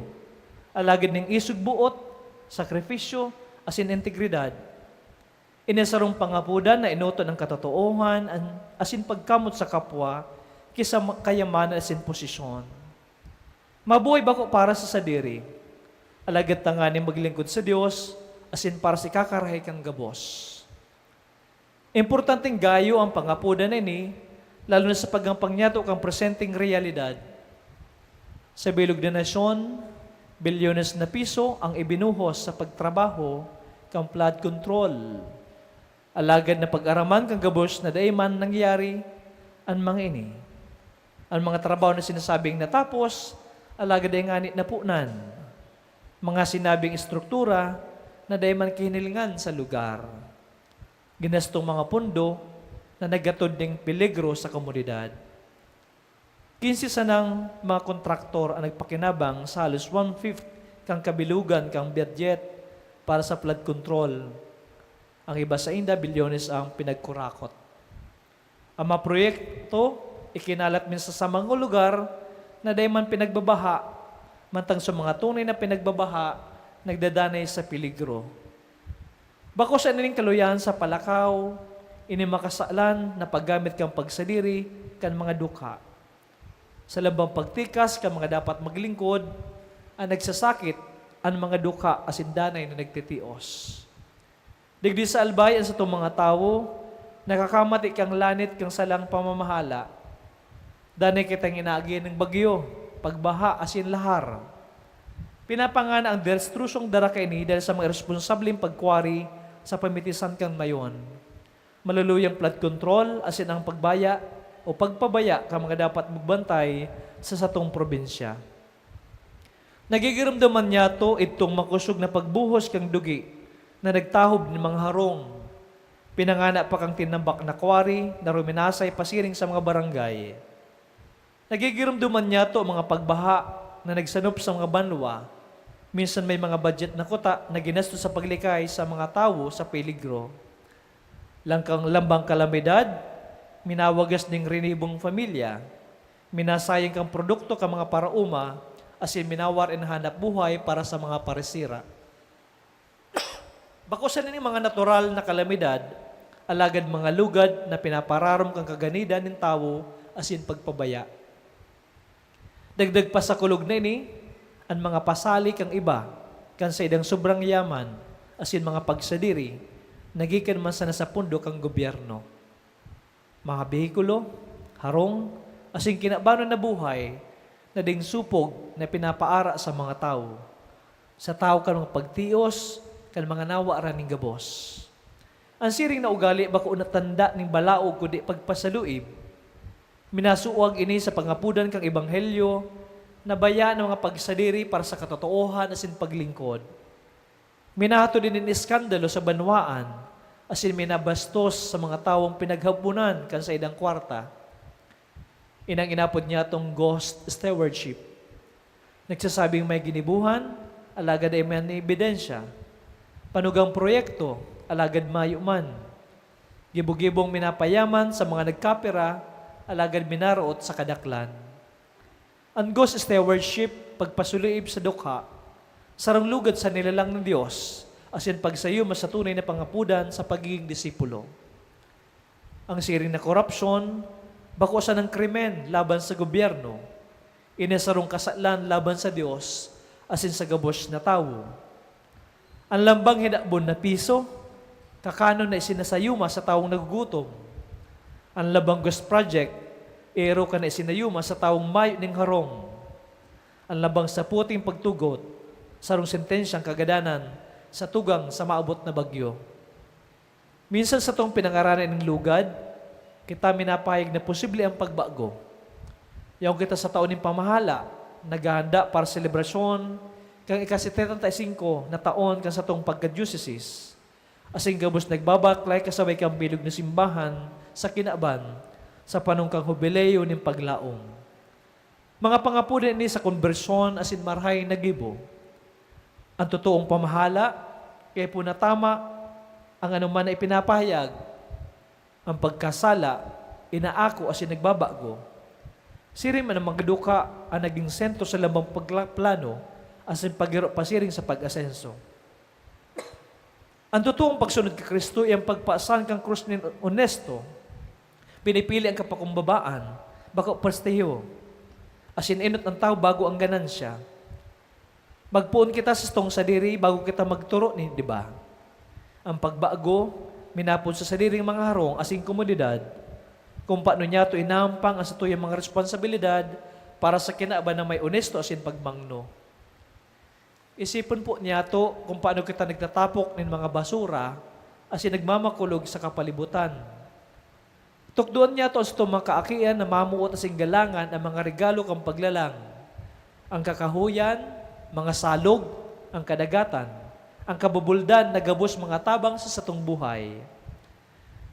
alagad ng isug buot, sakripisyo, asin integridad. Inesarong pangapudan na inuto ng katotoohan, asin pagkamot sa kapwa, kisa kayamanan asin posisyon. Mabuhay bako para sa sadiri, alagad tanganin maglingkod sa Diyos, asin para si kakarahay kang gabos. Importanteng gayo ang pangapudan ini, lalo na sa paggampang niyato kang presenting realidad. Sa bilog na nasyon, bilyones na piso ang ibinuhos sa pagtrabaho kang flood control. Alagad na pag-araman kang gabos na daiman nangyari ang mga ini. Ang mga trabaho na sinasabing natapos, alagad ay nganit na punan. Mga sinabing istruktura na daiman kinilingan sa lugar. Ginastong mga pundo na nagatod ng peligro sa komunidad. 15 sanang mga kontraktor ang nagpakinabang sa halos 1/5 kang kabilugan kang budget para sa flood control. Ang iba sa inda, bilyones ang pinagkurakot. Ang mga proyekto, ikinalat min sa samang lugar na dahil man pinagbabaha, mantang sa mga tunay na pinagbabaha, nagdadanay sa peligro. Bako sa ining kaluyan sa palakaw, inimakasalan na paggamit kang pagsadiri kan mga dukha. Sa labang pagtikas kan mga dapat maglingkod, ang nagsasakit ang mga dukha asin danay na nagtitios. Digdi sa albay ang sa itong mga tao, nakakamati kang lanit kang salang pamamahala. Danay kitang inaagi ng bagyo, pagbaha asin lahar. Pinapangana ang destrusyong dara kay ni dahil sa mga irresponsableng pagkwari sa pamitisan kang mayon. Maluluyang flood control, asin ang pagbaya o pagpabaya ka mga dapat magbantay sa satong probinsya. Nagigiramdaman niya to itong makusog na pagbuhos kang dugi na nagtahob ng mga harong. Pinangana pa kang tinambak na kwari na ruminasay pasiring sa mga barangay. Nagigiramdaman niya to mga pagbaha na nagsanop sa mga banwa. Minsan may mga budget na kuta na ginasto sa paglikay sa mga tao sa peligro. Langkang lambang kalamidad, minawagas ning rinibong pamilya, minasayang kang produkto ka mga parauma, asin minawar and hanap buhay para sa mga paresira. Bakusan ni mga natural na kalamidad, alagad mga lugad na pinapararom kang kaganida ng tao asin pagpabaya. Dagdag pa sa kulog na ini, ang mga pasali kang iba, kan sa idang sobrang yaman, asin mga pagsadiri, nagikan man sana sa pundo kang gobyerno. Mga behikulo, harong, asin kinabano na buhay, na ding supog na pinapaara sa mga tao. Sa tao kan mga pagtios, kan mga nawa raning gabos. Ang siring na ugali bako natanda ning balaog kundi pagpasaluib. Minasuwag ini sa pangapudan kang ebanghelyo na baya ng mga pagsadiri para sa katotoohan asin paglingkod. Minato din in iskandalo sa banwaan asin minabastos sa mga tawong pinaghapunan kan sa idang kwarta. Inang inapod niya tong ghost stewardship. Nagsasabing may ginibuhan, alagad ay may ebidensya. Panugang proyekto, alagad mayuman. Gibog-gibong minapayaman sa mga nagkapira, alagad minaroot sa kadaklan. Ang ghost stewardship, pagpasuliib sa dukha, sarang lugad sa nilalang ng Diyos, asin pagsayuma sa tunay na pangapudan sa pagiging disipulo. Ang siring na korupsyon, bakusan ng krimen laban sa gobyerno, inesarong kasalan laban sa Diyos, asin sa gabos na tao. Ang lambang hinakbon na piso, kakano na isinasayuma sa taong nagugutom. Ang labang ghost project, ero ka na isinayuma sa taong mayo ning harong. Ang labang sa puting pagtugot, sarong sentensyang kagadanan sa tugang sa maabot na bagyo. Minsan sa tong pinangaranan ng lugad, kita minapahig na posible ang pagbago. Yung kita sa taon ng pamahala, naghahanda para selebrasyon, kang ika-75 na taon kang sa tong pagka-diocese. Asing gabos nagbabaklay kasabay kang bilog na simbahan sa kinaban sa panong kang jubileo ng paglaong. Mga pangapunan ni sa konbersyon asin marhay nagibo. Ang totoong pamahala, kaya po na tama ang anuman na ipinapahayag, ang pagkasala, inaako asin nagbabago. Siring man ang mga duka ang naging sentro sa lambang pagplano asin pagiro pasiring sa pag-asenso. Ang totoong pagsunod kay Kristo ay ang pagpaasan kang krus ni honesto, pinipili ang kapakumbabaan, bako presteyo, asin inot ang tao bago ang ganansya. Magpuon kita sa stong sadiri bago kita magturo ni, di ba? Ang pagbago, minapon sa sadiring mga harong asing komodidad, kung paano niya ito inampang ang sa tuyang mga responsibilidad para sa kinaba na may honesto asin pagmangno. Isipon po niya ito kung paano kita nagtatapok ng mga basura asin nagmamakulog sa kapalibutan. Tukduan niya ito sa mga kaakian na mamuot asing galangan ang mga regalo kang paglalang. Ang kakahuyan, mga salog, ang kadagatan, ang kabubuldan na gabos mga tabang sa satong buhay.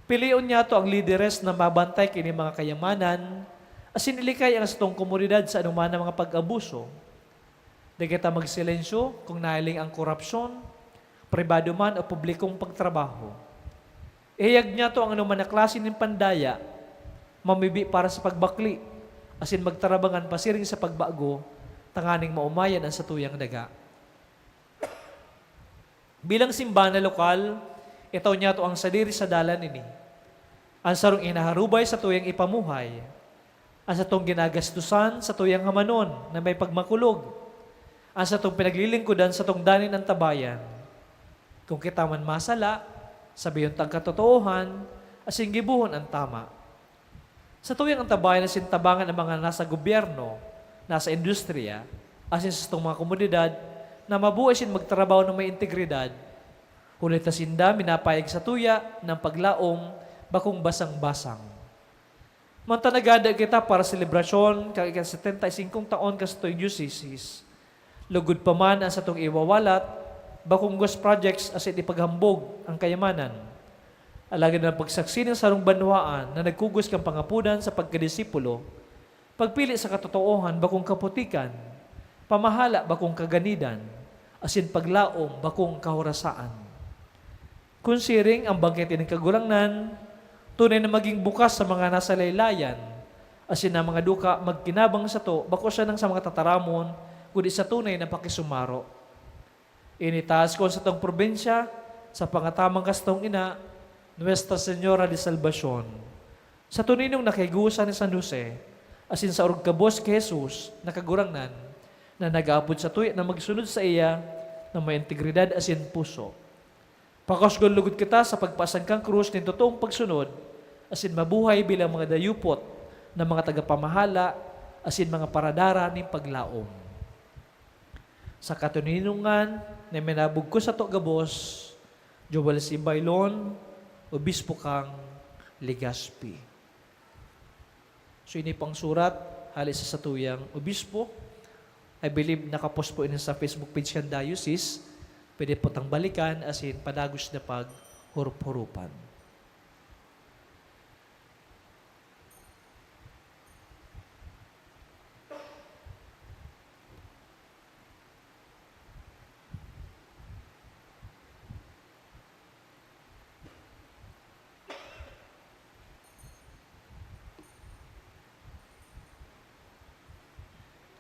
Pilion niya ito ang lideres na mabantay kini mga kayamanan asin ilikay ang satong komunidad sa anuman ng mga pag-abuso. Di kita magsilensyo kung nahiling ang korupsyon, pribado man o publikong pagtrabaho. Ihayag niya to ang anuman na klase ng pandaya, mamibi para sa pagbakli, asin magtarabangan pasiring sa pagbago, tanganing maumayan ang satuyang daga. Bilang simbahan na lokal, ito niya to ang sadiri sa dalan ini. Ang sarong inaharubay sa tuyang ipamuhay, ang satong ginagastusan sa tuyang hamanon na may pagmakulog, ang satong pinaglilingkudan sa tong danin ng tabayan. Kung kita man masala, sabiyon tang katotoohan, asing gibuhon ang tama. Sa tuyang ang tabayan na sintabangan ang mga nasa gobyerno, nasa industriya, asin sa itong mga komunidad, na mabuhay sin magtrabaho ng may integridad, hulit na sinda minapayag sa tuya ng paglaom, bakong basang-basang. Mantanagada kita para selebrasyon, kag 75 taon ka sa tuyong diocese, lugod pa man ang sa itong iwawalat, bakong ghost projects asin ipaghambog ang kayamanan. Alagad na pagsaksi ng sarong banwaan na nagkugos kang pangapunan sa pagkadisipulo, pagpili sa katotoohan bakong kaputikan, pamahala bakong kaganidan, asin paglaom bakong kahorasaan. Kunsiring ang bangkete ng kagurangnan, tunay na maging bukas sa mga nasa laylayan, asin na mga duka magkinabang sa to, bako siya nang sa mga tataramon, kundi sa tunay na pakisumaro. Initaas ko sa tong probinsya, sa pangatamang kastong ina, Nuestra Señora de Salvacion. Sa tuninong nakigusa ni San Jose, asin sa orgkabos kay Jesus, nakagurangnan, na nag-aapod sa tuya na magsunod sa iya na may integridad asin puso. Pakasgon lugod kita sa pagpasang kang krus ng totoong pagsunod, asin mabuhay bilang mga dayupot na mga tagapamahala, asin mga paradara ng paglaom. Sa katuninungan na minabog ko sa Togabos, Joel C. Bailon, Obispo kang Legazpi. So ini pang surat, halis sa tuyang Obispo. I believe nakapost po ini sa Facebook page ng Diocese. Pwede po tang balikan asin padagos na pag hurup-hurupan.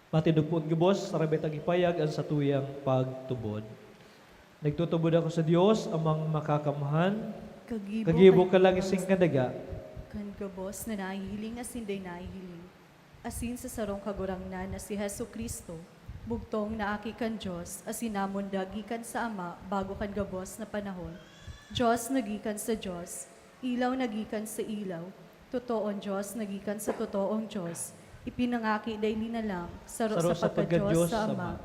Matindog gibos, sa rabetang ipayag ang satuyang pagtubod. Nagtutubod ako sa Diyos, amang makakamahan, kagibo ka lang ising kadaga. Kan gabos na nahihiling asin day nahihiling. Asin sa sarong kagurangnan na si Hesu Kristo, bugtong na aki kan Diyos, asin namon dagikan sa Ama bago kan gabos na panahon. Diyos nagikan sa Diyos, ilaw nagikan sa ilaw, totoong Diyos nagikan sa totoong Diyos. Ipinangaki day ni na lang, saro sa pagka-Diyos sa Ama.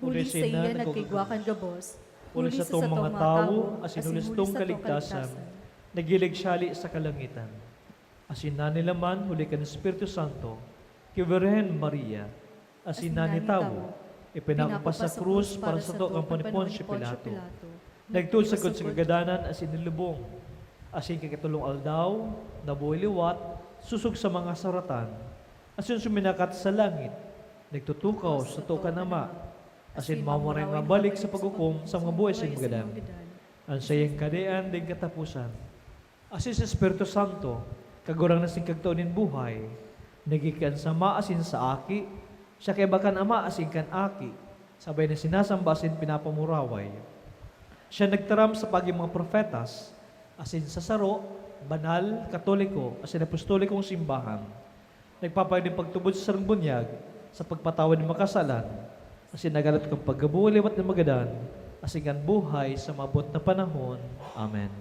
Huli sa iya nagkigwakan gabos, Huli sa tong mga tao, asin huli sa tong kaligtasan, nagilig siyali sa kalangitan. Asin na nila man, huli ka ng Espiritu Santo, kay Virgen Maria, asin na ni tao, ipinakapas sa krus para sa to ang panipon si Pilato. Nagtul sa sa kagadanan, asin nilubong, asin kakitulong aldaw, nabuhay liwat, susog sa mga saratan, asin suminakat sa langit, nagtutukaw sa tukan Ama, asin mamuray nga balik sa paghukom sa mga buhay sa magadan. Ang sayang kadean din katapusan. Asin sa Espiritu Santo, kagurang na sing kagtaunin buhay, nagikan sa Ma asin sa aki, siya kay bakan Ama asin kan aki, sabay na sinasamba asin pinapamuraway. Siya nagtaram sa paging mga profetas, asin sa saro, banal, katoliko, asin apostolikong simbahan. Nagpapay din pagtubod sa sarang bunyag, sa pagpatawad ng makasalan, asin nagalat kang paggabuliwat ng magadan, asin kan buhay sa mabot na panahon. Amen.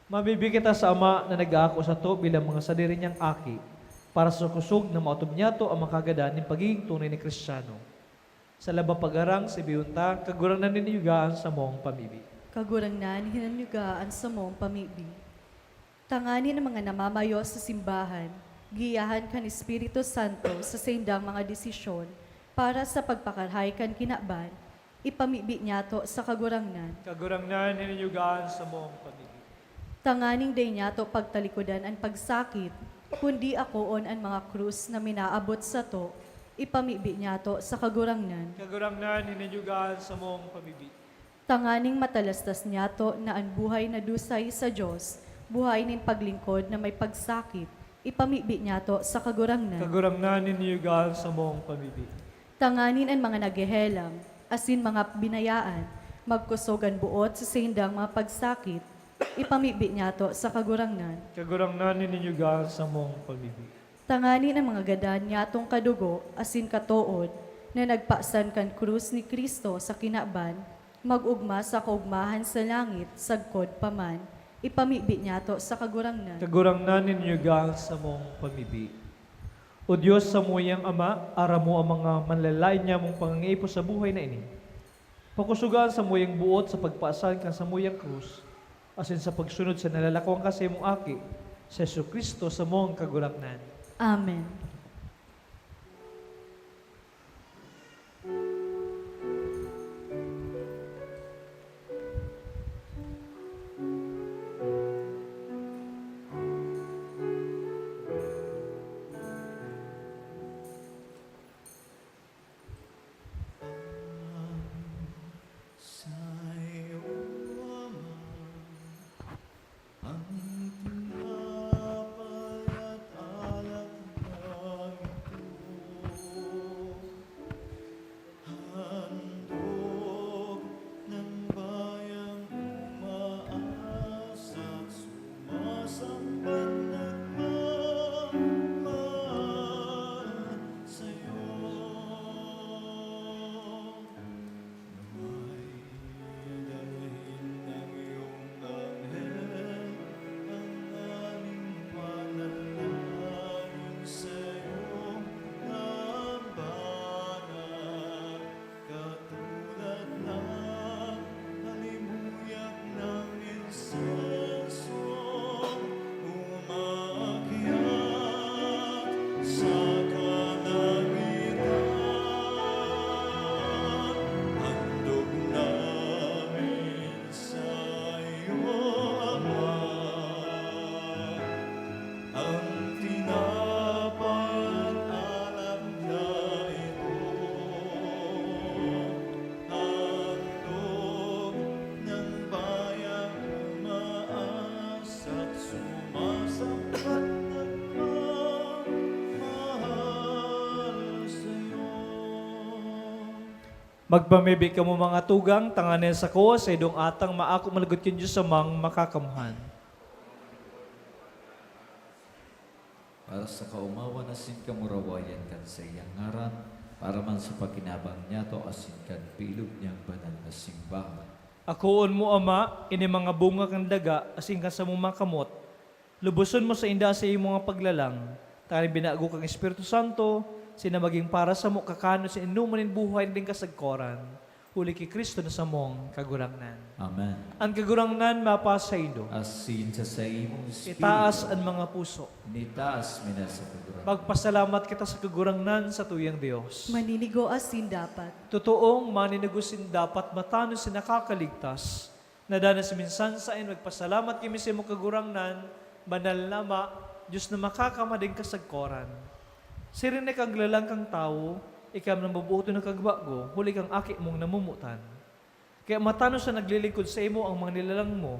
Mabibigyan kita sa Ama na nag-aako sa to bilang mga sadiri niyang aki, para sa kusog na mautob niya to ang makagadan ng pagiging tunay ni Kristiyano. Sa labang pag-arang si Biyunta, kagurang na niniyugaan sa mong pamibi. Kagurangnan hinanyugaan sa mong pamibi. Tanganin ang mga namamayo sa simbahan, giyahan kan Espiritu Santo sa sindang mga desisyon para sa pagpakarhay kan kinaban, ipamibi niya to sa kagurangnan. Kagurangnan niniyugaan sa mong pamibi. Tanganing day niya to pagtalikodan ang pagsakit, kundi akoon ang mga krus na minaabot sa to, ipamibi niya to sa kagurangnan. Kagurangnan niniyugaan sa mong pamibi. Tanganing matalastas niya to na ang buhay na dusay sa Diyos, buhay nin paglingkod na may pagsakit, ipamibi niya to sa kagurangnan. Kagurangnan niniyugaan sa mong pamibi. Tanganin ang mga naghehelam, asin mga binayaan, magkusogan buot sa sindang mga pagsakit, ipamibi niya to sa kagurangnan. Kagurangnan niniyugaan sa mong pamibi. Tanganin ang mga gadan niya tong kadugo, asin katood, na nagpasan kan krus ni Kristo sa kinaban, magugma sa kaugmahan sa langit, sagkod paman, ipamibi niya to sa kagurangnan. Kagurangnan niniyugaan sa mong pamibi. O Diyos sa muyang Ama, ara mo ang mga manlalain niya mong pangangipo sa buhay na ini. Pakusugaan sa muyang buot sa pagpaasan ka sa muyang krus, asin sa pagsunod sa nalalakwang kasi mong aki, sa Yesu Kristo sa mong kagurangnan. Amen. Magpamibi ka mo mga tugang, tanganin sa ko, sa idong atang maako malagot kin Diyos sa mang makakamuhan. Para sa kaumawa na sin kamurawayan kan sa iyang ngaran, para man sa pagkinabang niya to asin kan pilog niyang banal na simbahan. Akoon mo, Ama, ini mga bunga kang daga, asin ka sa mong makamot. Lubuson mo sa inda sa iyong mga paglalang. Tani binago kang Espiritu Santo, sina maging para sa mo kakano sa inumanin buhay din kasagkoran. Huli kay Kristo na sa mong kagurangnan. Amen. Ang kagurangnan mapasaydo. Asin sa imong espiritu, Itaas ang mga puso. nitaas mina sa kagurang. Magpasalamat kita sa kagurangnan sa tuyang Diyos. Maninigo asin dapat. Totoong maninagusin dapat matano si nakakaligtas. Nadanas minsan sa in magpasalamat kami sa mo kagurangnan, banal nama, Diyos na makakamading kasagkoran. Sirinek ang lalang kang tao, ikam nang mabuto ng kagbago, huli kang aki mong namumutan. Kaya matano sa naglilingkod sa imo ang mga nilalang mo,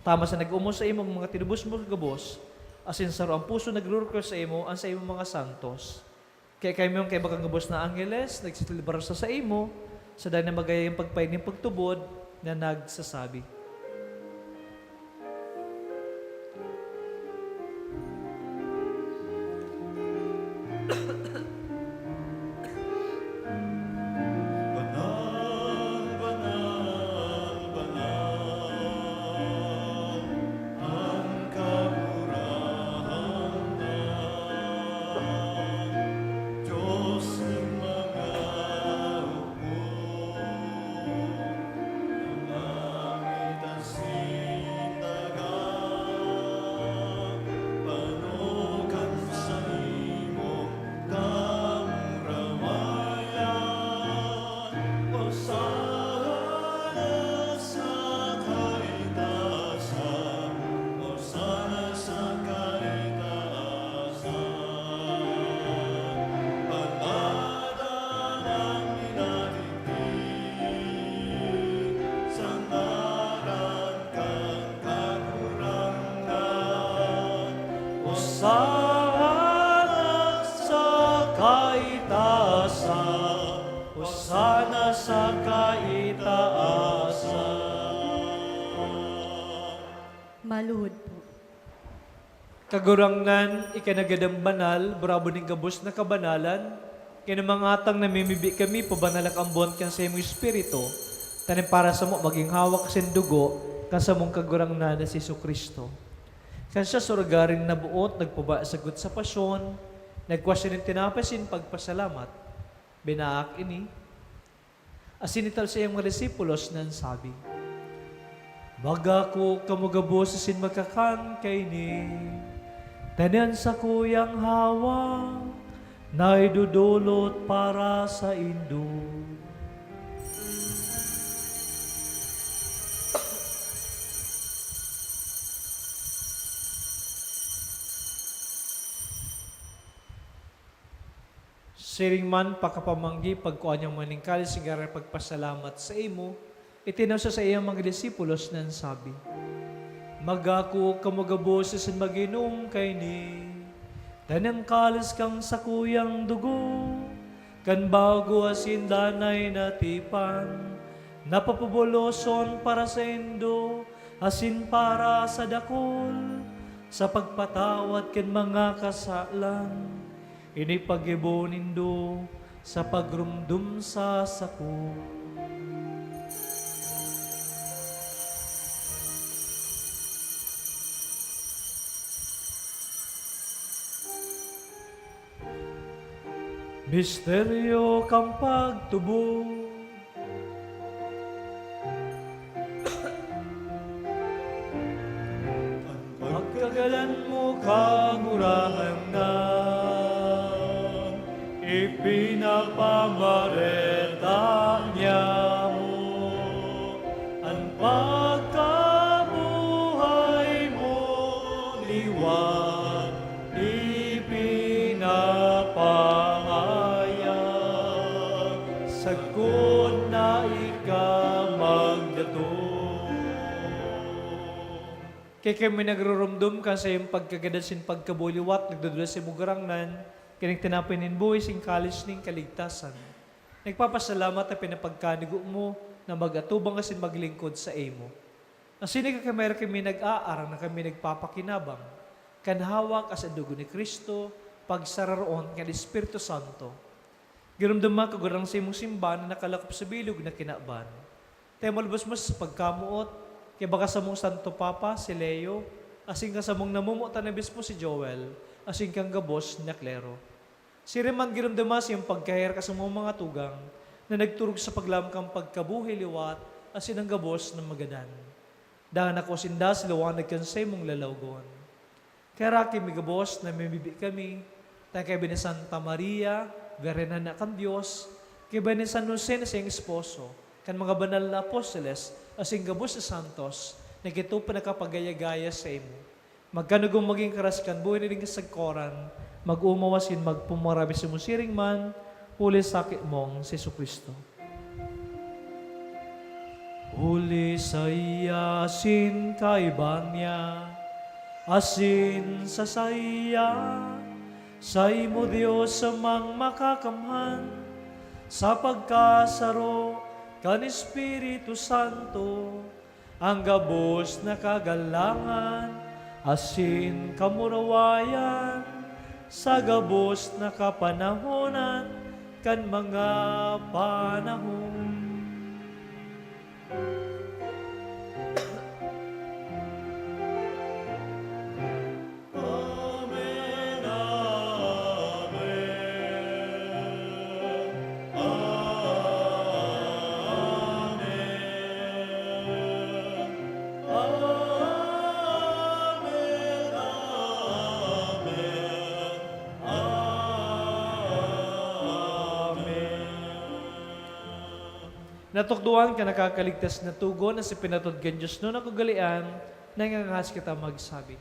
tama sa nag-umo sa imo ang mga tinubos mo kagabos, asin saro ang puso nagrurukor sa imo, ang sa imo mga santos. Kaya kayo mong kay bakang gabos na angeles, nagsitilibara sa imo, sa dahil na magayang pagpain ng pagtubod na nagsasabi. Hosana sa kaitaasan, Hosana sa kaitaasan. Maluhod po. Kagurangnan, ikanagadang banal, bravo ning gabos na kabanalan, kinamangatang namimibi kami, pabanalak ang buwan kang sa imong espiritu, tanim para sa mo, maging hawak sin dugo, kan sa mong kagurangnan na si Kristo. Kan siya suragaring nabuot, nagpabasagot sa pasyon, nagkwasyon ng tinapasin, pagpasalamat, binaak ini, asinital sa iyong mga disipulos nan sabi, Baga ko kamugabosisin magkakan kay ni, tanan sa kuyang hawa, na idudulot para sa indo. Siring man pakapamanggi pagkuan niyang maningkali sigara pagpasalamat sa imo, itinaw siya sa iyang mga disipulos nan sabi, Magako kamagaboses ang maginom kay ni, tanang kalis kang sakuyang dugo, kan bago asin danay natipan, napapubuloson para sa indo, asin para sa dakol, sa pagpatawad ken mga kasalan, ini pagibo nindo sa pagrumdum sa sako. Misteryo kang pagtubo, pagkagalan mo kagurahangan, ipinapamareta niya mo, ang pagkabuhay mo liwan, ipinapahayag, sagod na ikamagdato. Kaya kami nagrurumdum ka sa iyong pagkagada sin pagkabuliwat, nagdadula sa mugarangnan, kining tinapin nin buhay sing kalis ning kaligtasan. Nagpapasalamat na pinapagkanigo mo na mag-atubang asin maglingkod sa imo. Asin ka kami nag-aarang na kami nagpapakinabang. Kanhawak as dugo ni Kristo, pagsararoon kan Espiritu Santo. Giramdama kagurang sa imong simbahan na nakalakop sa bilog na kinaban. Tayo malabas mo sa pagkamuot, kaya baka sa mong Santo Papa, si Leo, asin ka sa mong namumutan na bispo si Joel, asin kang gabos na klero. Si Reman giramdama sa iyong pagkahir ka sa mga tugang na nagturog sa paglamkang pagkabuhi liwat asin ang gabos ng magadan. Dahil ako sinda sa liwanag kan sa imong lalawgon. Kaya raki mi gabos na mimibi kami, tayo kay ni Santa Maria, Verena na kan Diyos, kay ni San Jose na siyang esposo, kan mga banal na apostoles, asing gabos sa santos, na kito pa nakapagaya-gaya sa imo. Magkanugong maging karaskan, buhay na rin kasagkoran, mag-umawasin, magpumarami sa musiring man, huli sakit mong si Jesucristo. Huli sa iya asin kaiban niya, asin sa saya, sa imo Diyos sa mang makakamhan, sa pagkasaro kan Espiritu Santo, ang gabos na kagalangan, asin kamurawayan, sa gabos na kapanahonan, kan mga panahon. Natukduan ka nakakaligtas na tugon na si pinatod kan Diyos no nakugalian, nangangas kita magsabi.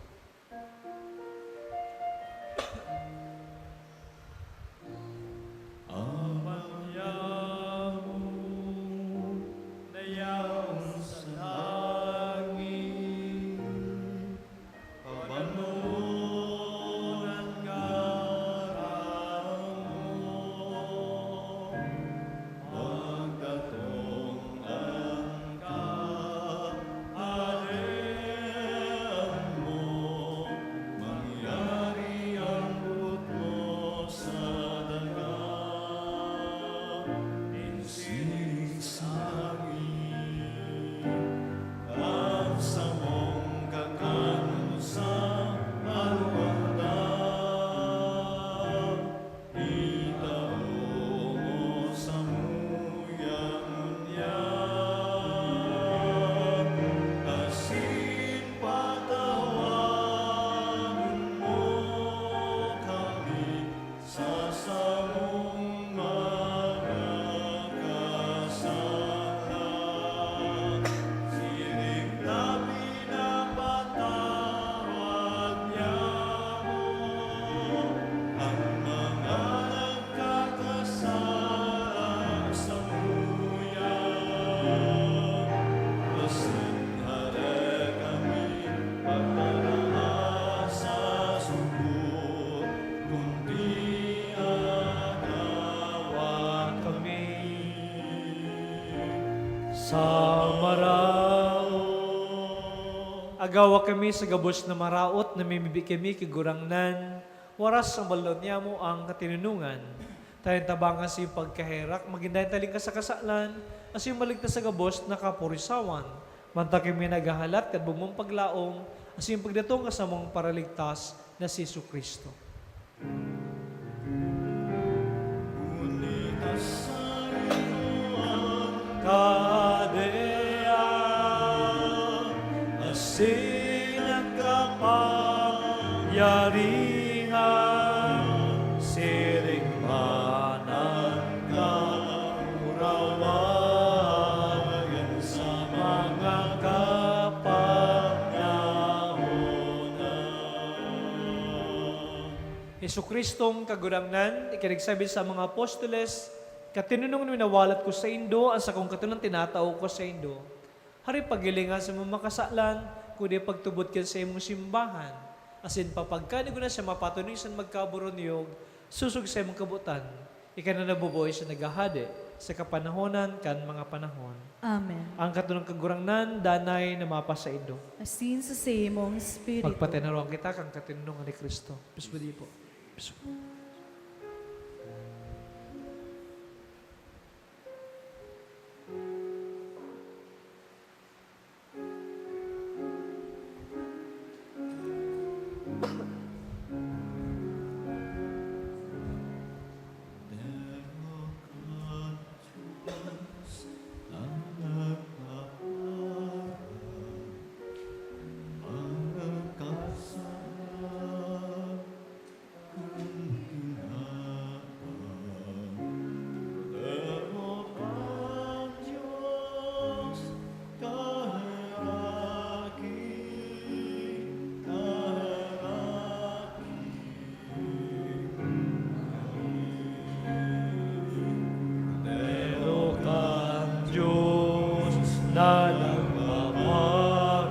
Agawa kami sa gabos na maraot na mimibi kami kigurangnan, waras ang balon niya mo ang katinunungan. Tayong tabangan sa iyong pagkaherak, magindahin taling ka sa kasalan, as yung maligtas sa gabos na kapurisawan. Manta kami nagahalat, kad bumong paglaong, as yung pagdatong ka sa mong paraligtas na si Jesucristo. Asin ang kapangyarihan, siring manang kaurawan sa mga kapanyahonan. Jesucristong kagurangnan, ikinagsabi sa mga apostoles, katinunong minawalat ko sa Indo, ang sa kong katunang tinatao ko sa Indo. Hari pagilingan sa mga makasalan, kundi pagtubot ka sa imong simbahan. Asin papagkani ko na siya mapatuloy sa magkaburonyog, susug sa imong kabutan. Ika na nabubuhay sa nagahade, sa kapanahonan kan mga panahon. Amen. Ang katunang kagurangnan, danay na mapasaido. Asin sa imong espiritu. Magpatinarong kita kang katinungan ni Kristo. Pisbudi po. na nagmamahal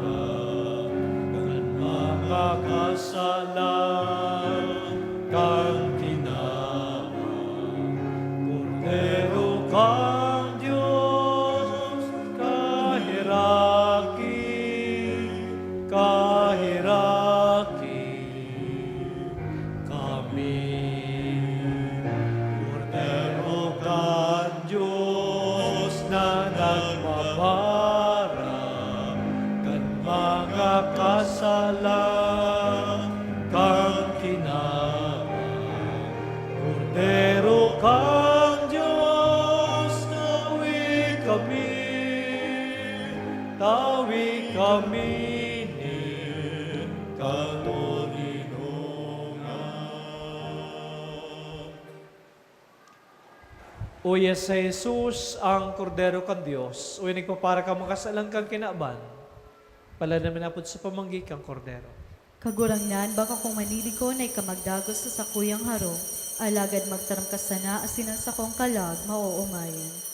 ng mga kasalan kang tinawag. Kordero kang Diyos, kahiraki, kahiraki kami. Kordero kang Diyos na nagmamahal kan mga kasalan kang tinawag. Kordero kang Diyos, tawi kami ni katulinungan. O yes, sa Jesus, ang Kordero kang Diyos, o nagpapara ka makasalang kang kinaban, pala naman napod sa pamanggi kang Kordero. Kagurangnan, baka kung maniliko na ikamagdagos sa sakuyang harong, alagad magtaram ka sana, asinan sa kong kalag, mauumayin.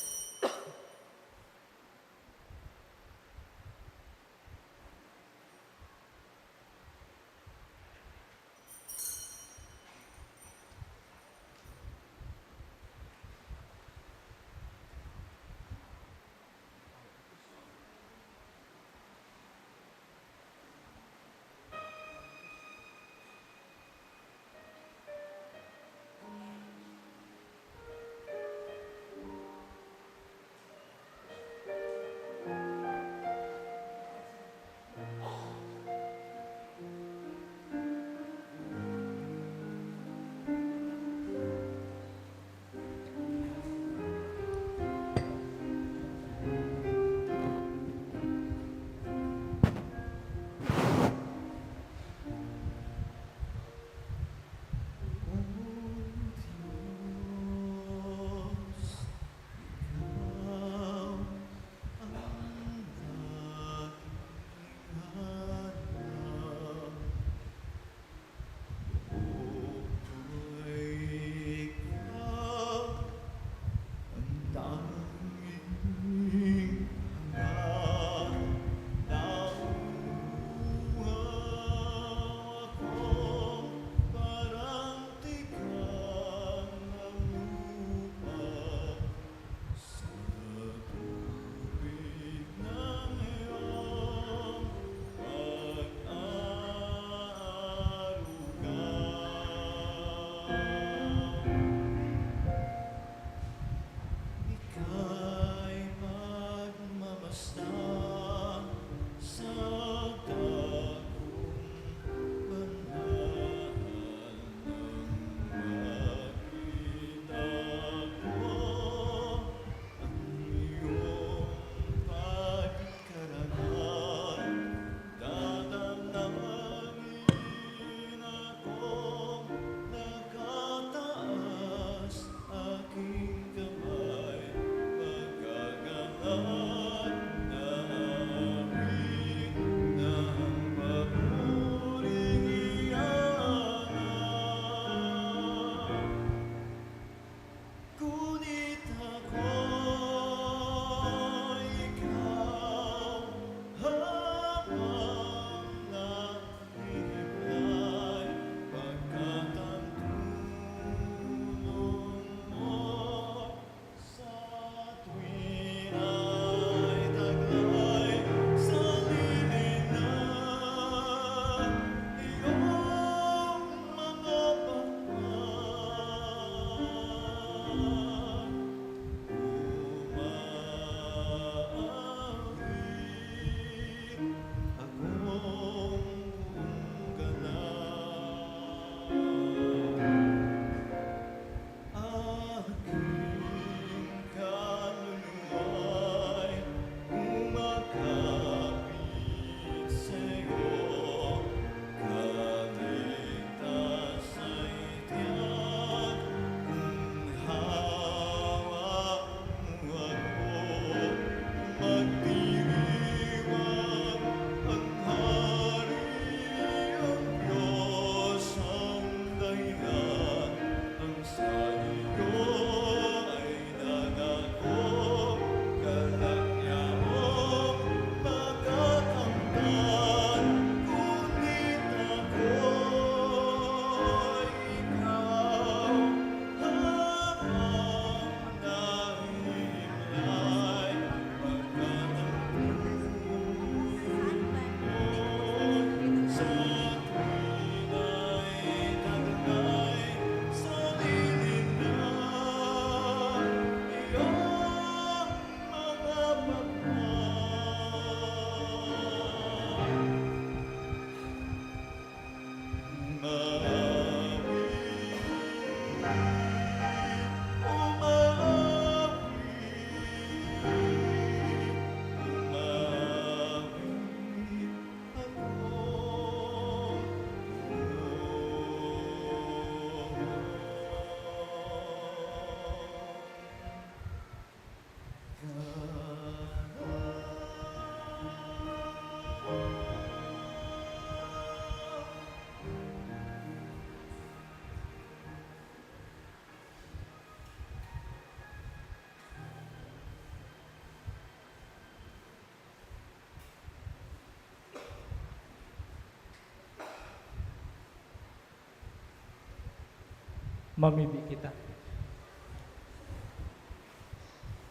Mamibi kita.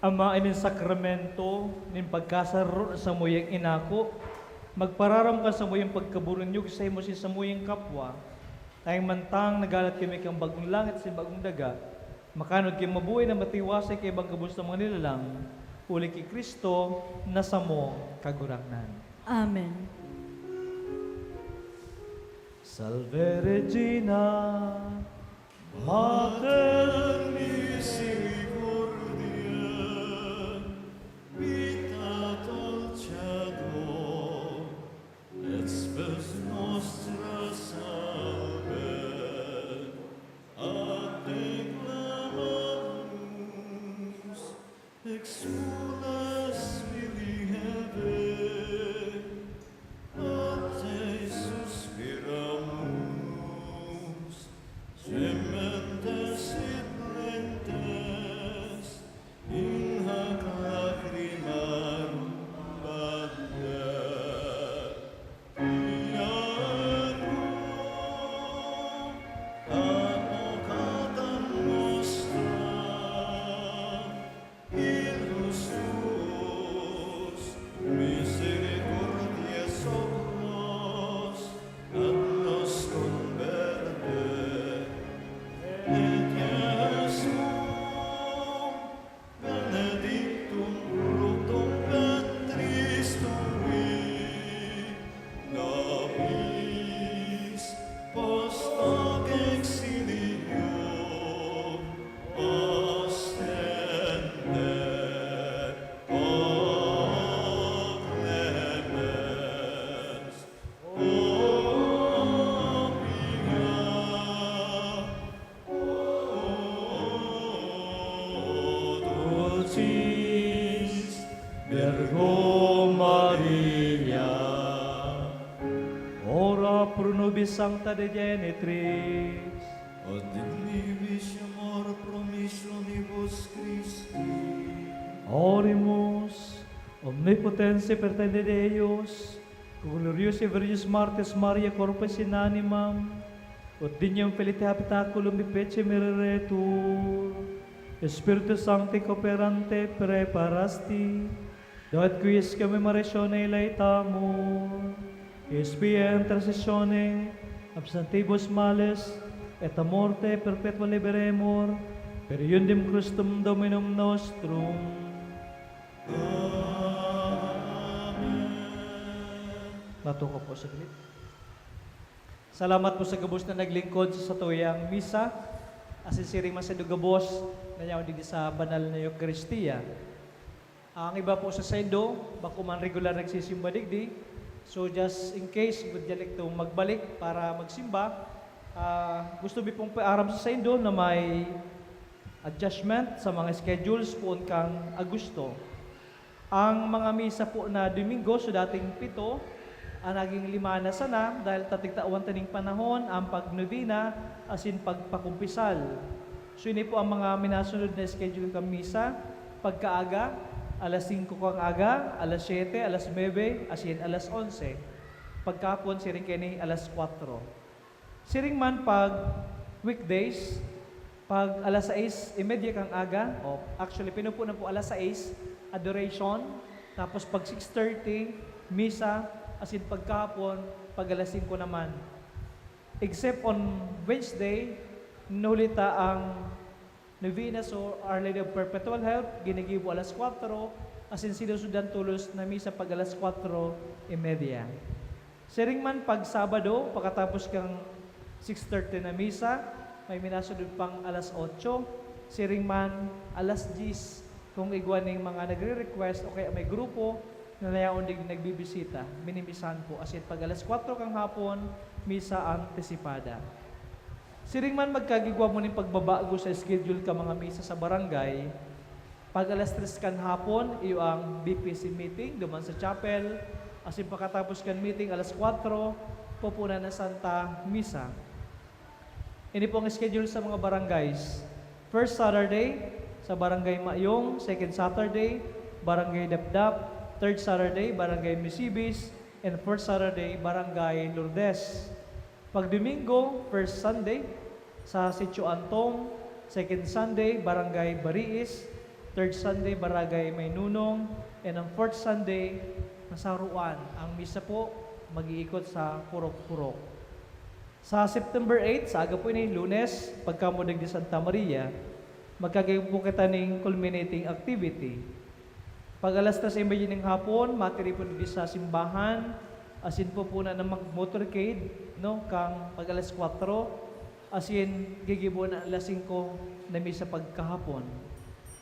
Ama, inin sakramento, nin pagkasaro sa muyang inako, magpararam ka sa muyang pagkaburunyog sa imo si sa muyang kapwa, tayong mantang nagalat kami kang bagong langit sa bagong daga, makanod kay mabuhay na matiwasay kay bang kabus ng mga nilalang, uli kay Kristo, nasa mo kagurangnan. Amen. Salve Regina, Mater Misericordia, vita dolciado, et spes nostra salve, ad te clamamus, exulas vili hebe, ad te suspiramus, gementes et lentes, in hac lacrimarum vader. Iaro, advocatam nostra, ilus tuos, misericordiae socros, ad nos converte. Et Iesum, benedictum fructum ventris tui, nobis post hoc exilio ostende, o clemens, o pia, Dulcis Virgo Maria, ora pro nobis sancta de genitris, ad dignibus amor promissionibus Christi, Oremus, omnipotensi pertende Deus, gloriosi Virgis Martis Maria corpus in animam, ut dignum felite habitaculum de pece mereretur, Spiritus Sancti cooperante preparasti, doat quis commemoratione laetamur, spia intercessione, absentibus males, et a morte perpetua liberemur, per iundem Christum Dominum nostrum. Matuko po sa galit. Salamat po sa gabos na naglingkod sa tuyang misa. Asin siring masadong gabos na niya di sa banal na Eucharistia. Ang iba po sa sendo, bako man regular nagsisimba digdi. So just in case, good dialect to magbalik para magsimba, gusto mi pong paaram sa sendo na may adjustment sa mga schedules po kang Agosto. Ang mga misa po na Domingo, so dating 7, ang naging 5 na sana dahil tatigtawan taning panahon ang pagnovena asin pagpakumpisal. So ini po ang mga minasunod na schedule kang misa. Pagkaaga, alas 5 kang aga, alas 7, alas 9, asin alas 11. Pagkapon, siring kini alas 4. Siring man pag weekdays, pag alas 6:30 kang aga, actually pinupunan po alas 6, adoration, tapos pag 6:30, misa, asin pagkapon, pag alas 5 naman. Except on Wednesday, nulita ang Novena so Our Lady of Perpetual Help, ginigibo alas 4, asin sinusundan tulos na misa pag alas 4:30. Siring man pag Sabado, pagkatapos kang 6:30 na misa, may minasunod pang alas 8, siring man alas 10, kung igwaning mga nagre-request o kaya may grupo na nayaon din nagbibisita, minimisahan po. Asin pag alas 4 kang hapon, misa antisipada. Siring man magkagigwa mo ng pagbabago sa schedule ka mga misa sa barangay, pag alas 3 kan hapon, iyo ang BPC meeting, duman sa chapel, asin pagkatapos kan meeting, alas 4, pupuna na Santa Misa. Ini po ang schedule sa mga barangays. First Saturday, sa Barangay Mayong, second Saturday, Barangay Dapdap, third Saturday, Barangay Misibis, and fourth Saturday, Barangay Lourdes. Pag Domingo, first Sunday, Sa Sitio Antong, second Sunday, Barangay Bariis, third Sunday, Barangay Maynunong, and ang fourth Sunday, nasa Ruan. Ang misa po, mag-iikot sa Purok-Purok. Sa September 8, sa aga po ini, Lunes, pagkamudag di Santa Maria, magkagayon po kita ng culminating activity. Pag alas 3:30 ng hapon, matiri po di sa simbahan, asin po na ng mag-motorcade, no? Kang pag alas 4, asin gigibo na alas 5 na misa pagkahapon.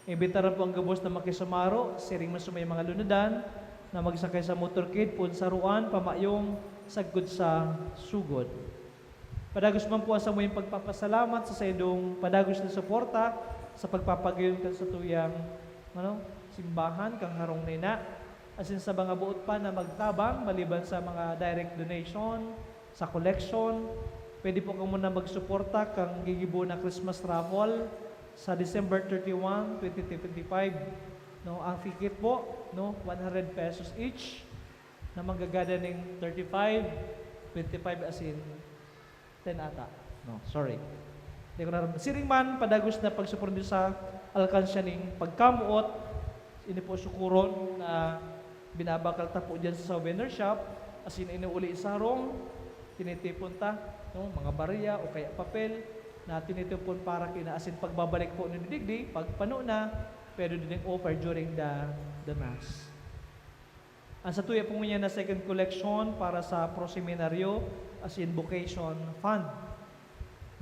Imbitaran po ang gabos na makisumaro, siring masumay mga lunadan, na magsakay sa motorcade po sa Ruan, pamayong sagod sa sugod. Padagos man po sa mo yung pagpapasalamat sa sayong padagos na suporta sa pagpapagayon ka sa tuyang simbahan kang harong nina. Asin sa mga buot pa na magtabang maliban sa mga direct donation, sa collection, pwede po ka muna magsuporta kang gigibo na Christmas raffle sa December 31, 2025. No, ang ticket po, no, 100 pesos each na manggagada ng 35, 25 asin 10 ata. No, sorry. Hindi ko naramdaman. Siring man, padagos na pagsuporta sa alkansya ng pagkamuot, ini po sukuron na binabakal ta po dyan sa souvenir shop, asin inuuli sarong, tinitipon ta, no, mga barya o kaya papel, na tinitipon para kinaasin pagbabalik po ng digdi, pagpano na, pero din ang offer during the Mass. Ang sa tuya po niya na second collection para sa proseminaryo, as in vocation fund.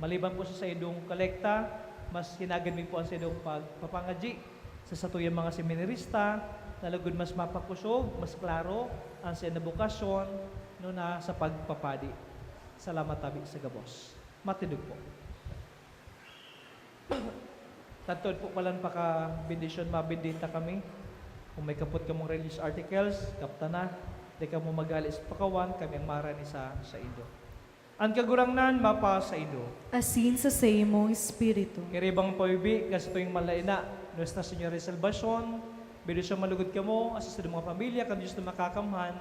Maliban po sa idong kolekta, mas hinagan po ang sa idong pagpapangaji sa satuyang mga seminarista, nalagod mas mapakusog, mas klaro, ang sa bukasyon, no, na sa pagpapadi. Salamat tabi sa gabos. Matindog po. Tantod po palan pa ka bendisyon, mabindita kami. Kung may kapot ka mong religious articles, kapta na, di ka mo magalis pakawan, kami ang marani sa ido. Ang kagurangnan, mapa sa ido. Asin sa imong espiritu. Kiribang payubi, kasi tuwing malaina, Nuestra Señora de Salvacion, bido siya malugod ka mo, asas sa mga pamilya, kan Diyos na makakamhan,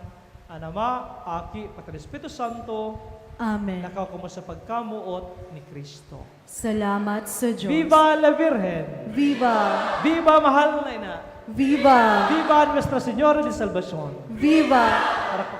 Anama, Aki, Pati Espiritu Santo, Amen. nakaw ko mo sa pagkamuot ni Kristo. Salamat sa Diyos. Viva la Virgen! Viva! Viva mahal na ina! Viva! Viva Nuestra Señora de Salvacion! Viva! Para po